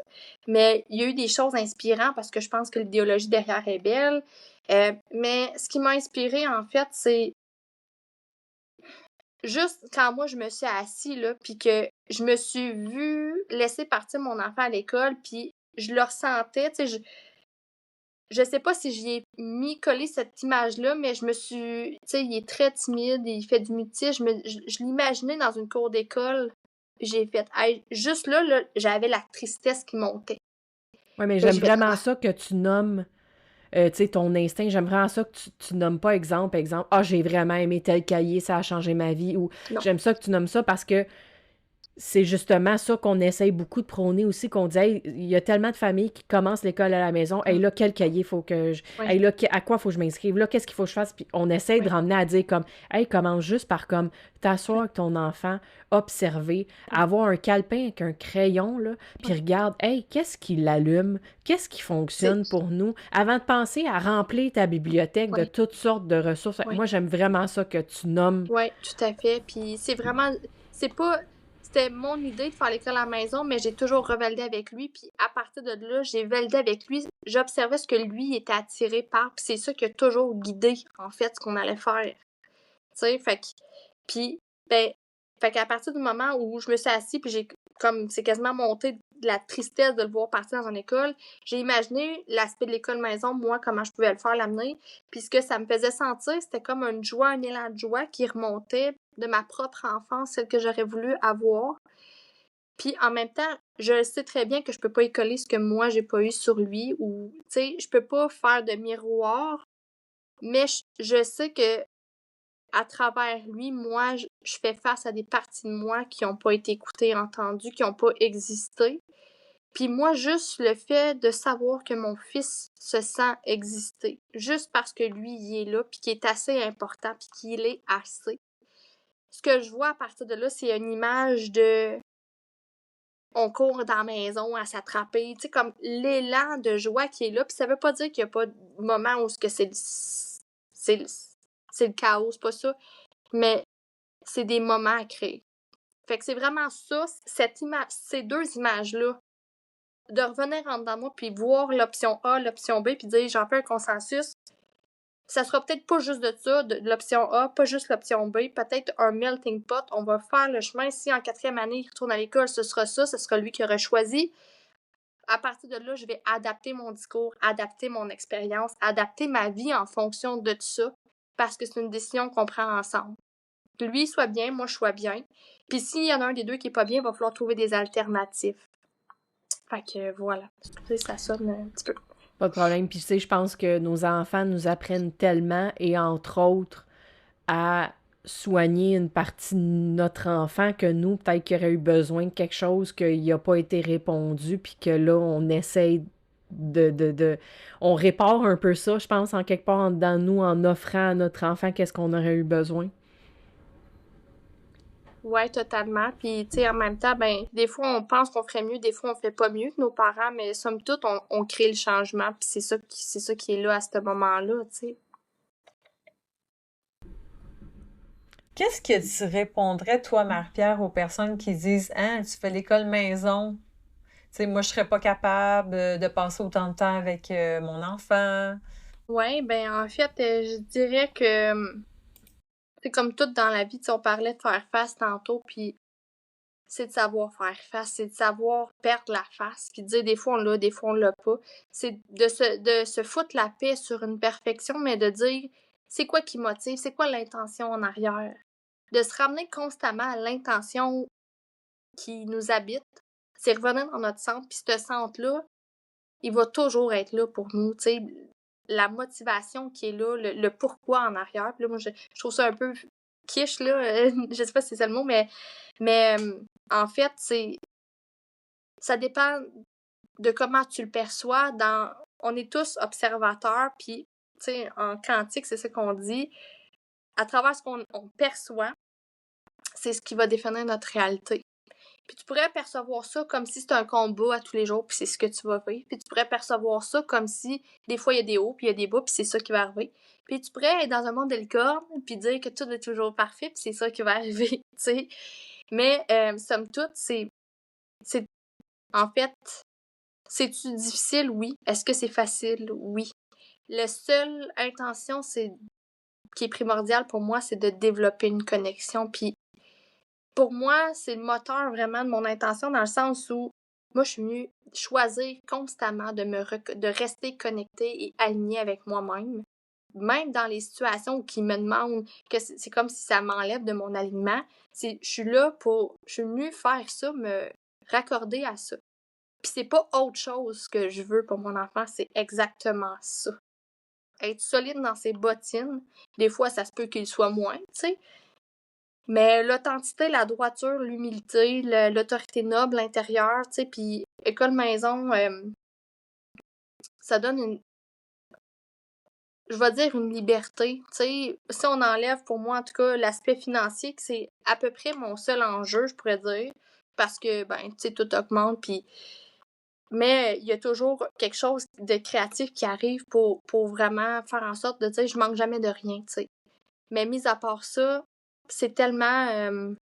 mais il y a eu des choses inspirantes parce que je pense que l'idéologie derrière est belle. Mais ce qui m'a inspirée, en fait, c'est juste quand moi je me suis assise là, puis que je me suis vue laisser partir mon enfant à l'école, puis je le ressentais, tu sais, je sais pas si j'y ai collé cette image-là, mais je me suis, tu sais, il est très timide, il fait du mutisme, je l'imaginais dans une cour d'école, j'ai fait, hey, juste là, j'avais la tristesse qui montait. Oui, mais j'aime vraiment ça que tu nommes tu sais, ton instinct, j'aime vraiment ça que tu nommes pas exemple, ah, j'ai vraiment aimé tel cahier, ça a changé ma vie, ou Non. j'aime ça que tu nommes ça parce que c'est justement ça qu'on essaye beaucoup de prôner aussi, qu'on dit, hey, il y a tellement de familles qui commencent l'école à la maison. Hey, là, quel cahier faut que je. Oui. Hey, là, à quoi faut que je m'inscrive? Là, qu'est-ce qu'il faut que je fasse? Puis on essaye de Oui. ramener à dire comme, hey, commence juste par comme t'asseoir avec ton enfant, observer, avoir un calepin avec un crayon, là, puis regarde, hey, qu'est-ce qui l'allume? Qu'est-ce qui fonctionne pour nous? Avant de penser à remplir ta bibliothèque de Oui. toutes sortes de ressources. Oui. Moi, j'aime vraiment ça que tu nommes. Oui, tout à fait. Puis c'est vraiment, c'est pas, c'était mon idée de faire l'école à la maison, mais j'ai toujours revalidé avec lui. Puis à partir de là, j'ai validé avec lui. J'observais ce que lui était attiré par. Puis c'est ça qui a toujours guidé, en fait, ce qu'on allait faire. Tu sais, fait que, puis, ben, fait qu'à partir du moment où je me suis assise, puis j'ai, comme, c'est quasiment monté de la tristesse de le voir partir dans une école, j'ai imaginé l'aspect de l'école maison, moi, comment je pouvais le faire, l'amener. Puis ce que ça me faisait sentir, c'était comme une joie, un élan de joie qui remontait de ma propre enfance, celle que j'aurais voulu avoir. Puis en même temps, je sais très bien que je peux pas écoler ce que moi j'ai pas eu sur lui, ou, tu sais, je peux pas faire de miroir, mais je sais que à travers lui, moi, je fais face à des parties de moi qui n'ont pas été écoutées, entendues, qui n'ont pas existé. Puis moi, juste le fait de savoir que mon fils se sent exister, juste parce que lui, il est là, puis qu'il est assez important, puis qu'il est assez. Ce que je vois à partir de là, c'est une image de on court dans la maison à s'attraper, tu sais, comme l'élan de joie qui est là. Puis ça veut pas dire qu'il n'y a pas de moment où c'est le chaos, c'est pas ça. Mais c'est des moments à créer. Fait que c'est vraiment ça, ces deux images-là, de revenir en dedans de moi, puis voir l'option A, l'option B, puis dire j'en fais un consensus. Ça sera peut-être pas juste de ça, de l'option A, pas juste l'option B, peut-être un melting pot. On va faire le chemin. Si en 4e année, il retourne à l'école, ce sera ça, ce sera lui qui aura choisi. À partir de là, je vais adapter mon discours, adapter mon expérience, adapter ma vie en fonction de tout ça, parce que c'est une décision qu'on prend ensemble. Lui soit bien, moi je sois bien. Puis s'il y en a un des deux qui est pas bien, il va falloir trouver des alternatives. Fait que voilà. Ça sonne un petit peu. Pas de problème. Puis tu sais, je pense que nos enfants nous apprennent tellement, et entre autres, à soigner une partie de notre enfant que nous, peut-être qu'il aurait eu besoin de quelque chose qui n'a pas été répondu, puis que là, on essaye on répare un peu ça, je pense, en quelque part dans nous, en offrant à notre enfant qu'est-ce qu'on aurait eu besoin. Ouais, totalement. Puis, tu sais, en même temps, ben, des fois, on pense qu'on ferait mieux, des fois, on fait pas mieux que nos parents, mais somme toute, on crée le changement, puis c'est ça qui est là à ce moment-là, tu sais. Qu'est-ce que tu répondrais, toi, Marie-Pierre, aux personnes qui disent « Ah, tu fais l'école maison. Tu sais, moi, je serais pas capable de passer autant de temps avec mon enfant. » Ouais, ben, en fait, je dirais que c'est comme tout dans la vie, tu sais, on parlait de faire face tantôt, puis c'est de savoir faire face, c'est de savoir perdre la face, puis de dire des fois on l'a, des fois on l'a pas. C'est de se foutre la paix sur une perfection, mais de dire c'est quoi qui motive, c'est quoi l'intention en arrière. De se ramener constamment à l'intention qui nous habite, c'est revenir dans notre centre, puis ce centre-là, il va toujours être là pour nous, tu sais, la motivation qui est là, le pourquoi en arrière. Puis là, moi, je trouve ça un peu quiche, là, je sais pas si c'est ça le mot, mais en fait, ça dépend de comment tu le perçois. On est tous observateurs, puis, tu sais, en quantique, c'est ça qu'on dit. À travers ce qu'on perçoit, c'est ce qui va définir notre réalité. Puis tu pourrais percevoir ça comme si c'était un combat à tous les jours, puis c'est ce que tu vas vivre. Puis tu pourrais percevoir ça comme si des fois il y a des hauts, puis il y a des bas, puis c'est ça qui va arriver. Puis tu pourrais être dans un monde de licorne, puis dire que tout est toujours parfait, puis c'est ça qui va arriver, tu sais. Mais somme toute, c'est en fait, c'est-tu difficile? Oui. Est-ce que c'est facile? Oui. La seule intention, qui est primordiale pour moi, c'est de développer une connexion. Puis pour moi, c'est le moteur vraiment de mon intention dans le sens où moi, je suis venue choisir constamment de rester connectée et alignée avec moi-même. Même dans les situations qui me demandent que c'est comme si ça m'enlève de mon alignement, je suis venue faire ça, me raccorder à ça. Puis c'est pas autre chose que je veux pour mon enfant, c'est exactement ça. être solide dans ses bottines. Des fois, ça se peut qu'il soit moins, tu sais. Mais l'authenticité, la droiture, l'humilité, l'autorité noble intérieure, tu sais, puis école maison, ça donne je vais dire une liberté, tu sais. Si on enlève pour moi, en tout cas, l'aspect financier, que c'est à peu près mon seul enjeu, je pourrais dire, parce que, ben, tu sais, tout augmente, puis... Mais il y a toujours quelque chose de créatif qui arrive pour vraiment faire en sorte de dire je manque jamais de rien, tu sais. Mais mis à part ça, c'est tellement,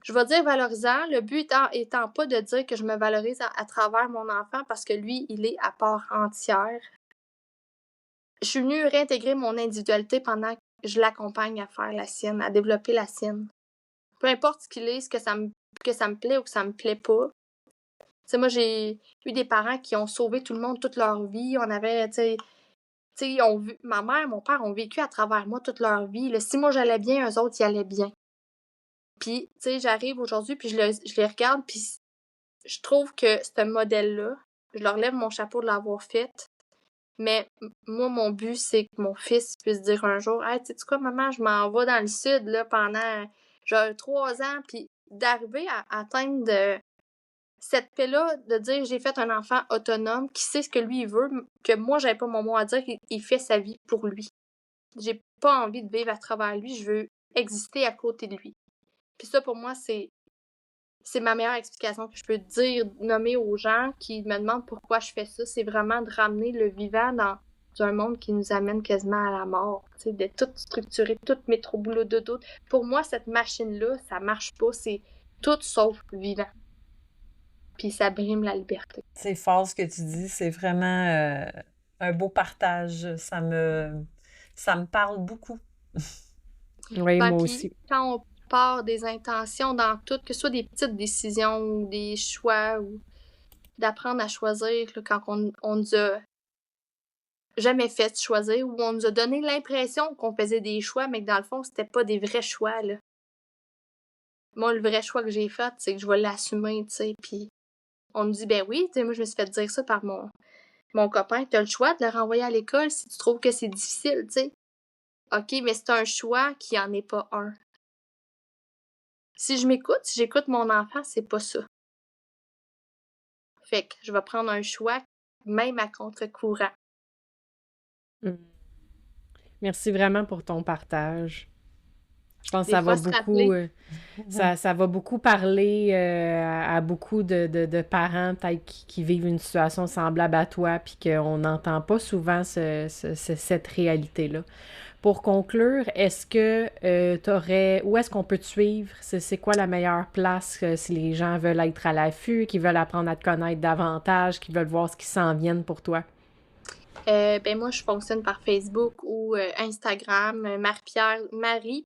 je vais dire valorisant. Le but étant pas de dire que je me valorise à travers mon enfant parce que lui, il est à part entière. Je suis venue réintégrer mon individualité pendant que je l'accompagne à faire la sienne, à développer la sienne. Peu importe ce qu'il est, que ça me plaît ou que ça me plaît pas. Tu sais, moi, j'ai eu des parents qui ont sauvé tout le monde toute leur vie. On avait, tu sais, ma mère, mon père ont vécu à travers moi toute leur vie. Là, si moi j'allais bien, eux autres, ils allaient bien. Puis, tu sais, j'arrive aujourd'hui, puis je les regarde, puis je trouve que ce modèle-là, je leur lève mon chapeau de l'avoir fait. Mais moi, mon but, c'est que mon fils puisse dire un jour « Hey, sais-tu quoi, maman, je m'en vais dans le sud là, pendant genre 3 ans. » Puis d'arriver à atteindre cette paix-là, de dire j'ai fait un enfant autonome, qui sait ce que lui il veut, que moi, j'avais pas mon mot à dire, il fait sa vie pour lui. J'ai pas envie de vivre à travers lui, je veux exister à côté de lui. Puis ça, pour moi, c'est ma meilleure explication que je peux dire, nommer aux gens qui me demandent pourquoi je fais ça. C'est vraiment de ramener le vivant dans un monde qui nous amène quasiment à la mort. Tu sais, de tout structurer, tout mettre au boulot de tout. Pour moi, cette machine-là, ça marche pas. C'est tout sauf vivant. Puis ça brime la liberté. C'est fort ce que tu dis. C'est vraiment un beau partage. Ça me parle beaucoup. Oui, Ben, moi puis, aussi. quand on part des intentions dans tout, que ce soit des petites décisions ou des choix ou d'apprendre à choisir là, quand on nous a jamais fait choisir ou on nous a donné l'impression qu'on faisait des choix, mais que dans le fond, c'était pas des vrais choix, là. Moi, le vrai choix que j'ai fait, c'est que je vais l'assumer, tu sais, puis on me dit, ben oui, tu sais, moi, je me suis fait dire ça par mon copain, t'as le choix de le renvoyer à l'école si tu trouves que c'est difficile, tu sais. OK, mais c'est un choix qui en est pas un. Si j'écoute mon enfant, c'est pas ça. Fait que je vais prendre un choix, même à contre-courant. Merci vraiment pour ton partage. Je pense que Des ça fois, va se beaucoup, rappeler. ça va beaucoup parler à beaucoup de parents peut-être qui vivent une situation semblable à toi, puis qu'on n'entend pas souvent cette réalité-là. Pour conclure, est-ce que où est-ce qu'on peut te suivre? C'est quoi la meilleure place si les gens veulent être à l'affût, qui veulent apprendre à te connaître davantage, qui veulent voir ce qui s'en vient pour toi? Ben moi, je fonctionne par Facebook ou Instagram, Marie,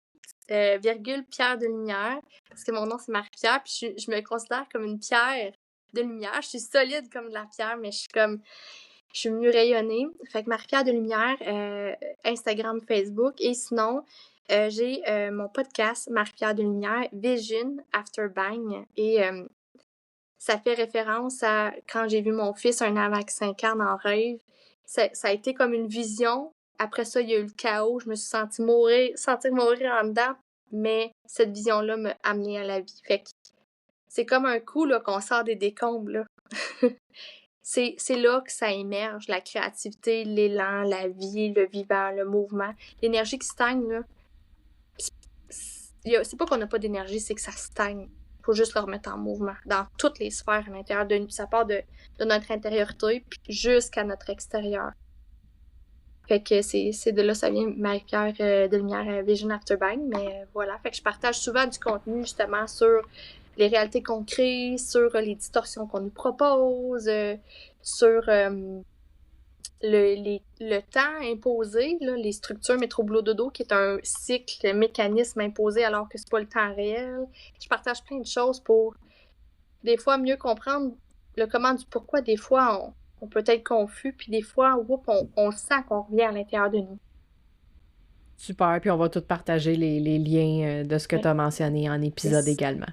virgule Pierre de Lumière, parce que mon nom, c'est Marie-Pierre, puis je me considère comme une pierre de lumière. Je suis solide comme de la pierre, mais je suis venue rayonner. Fait que Marie-Pierre de Lumière, Instagram, Facebook. Et sinon, j'ai mon podcast Marie-Pierre de Lumière, Vision After Bang. Et ça fait référence à quand j'ai vu mon fils un an avec 5 ans en rêve. Ça a été comme une vision. Après ça, il y a eu le chaos. Je me suis sentie mourir en dedans. Mais cette vision-là m'a amenée à la vie. Fait que c'est comme un coup là, qu'on sort des décombres, là. C'est là que ça émerge, la créativité, l'élan, la vie, le vivant, le mouvement. L'énergie qui stagne, là, c'est pas qu'on n'a pas d'énergie, c'est que ça stagne. Faut juste le remettre en mouvement, dans toutes les sphères à l'intérieur de nous. Ça part de notre intériorité, puis jusqu'à notre extérieur. Fait que c'est de là ça vient, Marie-Pierre de Lumière Vision After Bang, mais voilà. Fait que je partage souvent du contenu, justement, sur les réalités qu'on crée, sur les distorsions qu'on nous propose, sur le temps imposé, là, les structures métro-boulot-dodo, qui est un cycle, un mécanisme imposé alors que c'est pas le temps réel. Je partage plein de choses pour, des fois, mieux comprendre le comment du pourquoi. Des fois, on peut être confus, puis des fois, on sent qu'on revient à l'intérieur de nous. Super, puis on va tout partager les liens de ce que tu as mentionné en épisode également.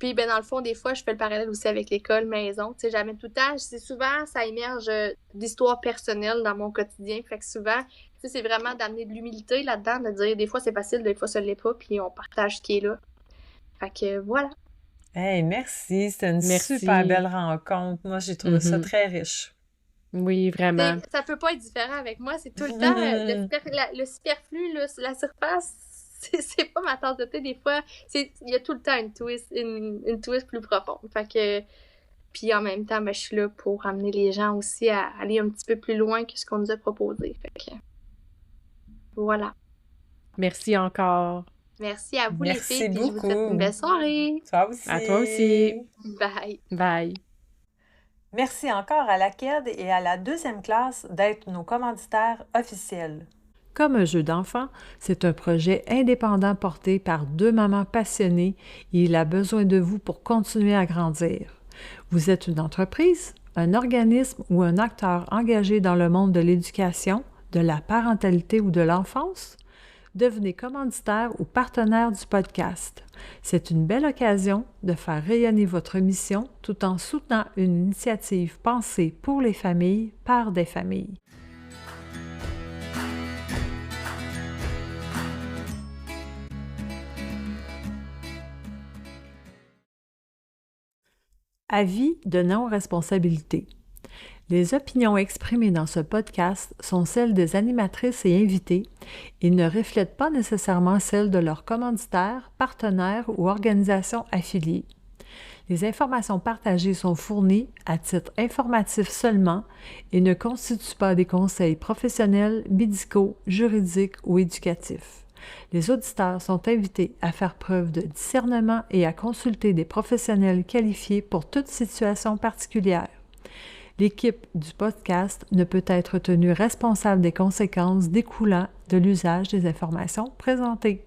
Puis, ben dans le fond, des fois, je fais le parallèle aussi avec l'école, maison. Tu sais, j'amène tout le temps. C'est souvent, ça émerge d'histoires personnelles dans mon quotidien. Fait que souvent, tu sais, c'est vraiment d'amener de l'humilité là-dedans, de dire des fois c'est facile, des fois ça l'est pas, puis on partage ce qui est là. Fait que voilà. Hey, merci. C'était une Merci. super belle rencontre. Moi, j'ai trouvé ça très riche. Oui, vraiment. Ça peut pas être différent avec moi. C'est tout le temps le superflu, là, la surface. C'est pas ma tasse de thé. Des fois, il y a tout le temps une twist plus profonde. Fait que, puis en même temps, ben, je suis là pour amener les gens aussi à aller un petit peu plus loin que ce qu'on nous a proposé. Fait que, voilà. Merci encore. Merci à vous, Merci les filles. Puis je vous beaucoup. souhaite une belle soirée. Toi aussi. À toi aussi. Bye. Bye. Merci encore à la KED et à la 2e classe d'être nos commanditaires officiels. Comme un jeu d'enfant, c'est un projet indépendant porté par 2 mamans passionnées et il a besoin de vous pour continuer à grandir. Vous êtes une entreprise, un organisme ou un acteur engagé dans le monde de l'éducation, de la parentalité ou de l'enfance? Devenez commanditaire ou partenaire du podcast. C'est une belle occasion de faire rayonner votre mission tout en soutenant une initiative pensée pour les familles par des familles. Avis de non-responsabilité. Les opinions exprimées dans ce podcast sont celles des animatrices et invités et ne reflètent pas nécessairement celles de leurs commanditaires, partenaires ou organisations affiliées. Les informations partagées sont fournies à titre informatif seulement et ne constituent pas des conseils professionnels, médicaux, juridiques ou éducatifs. Les auditeurs sont invités à faire preuve de discernement et à consulter des professionnels qualifiés pour toute situation particulière. L'équipe du podcast ne peut être tenue responsable des conséquences découlant de l'usage des informations présentées.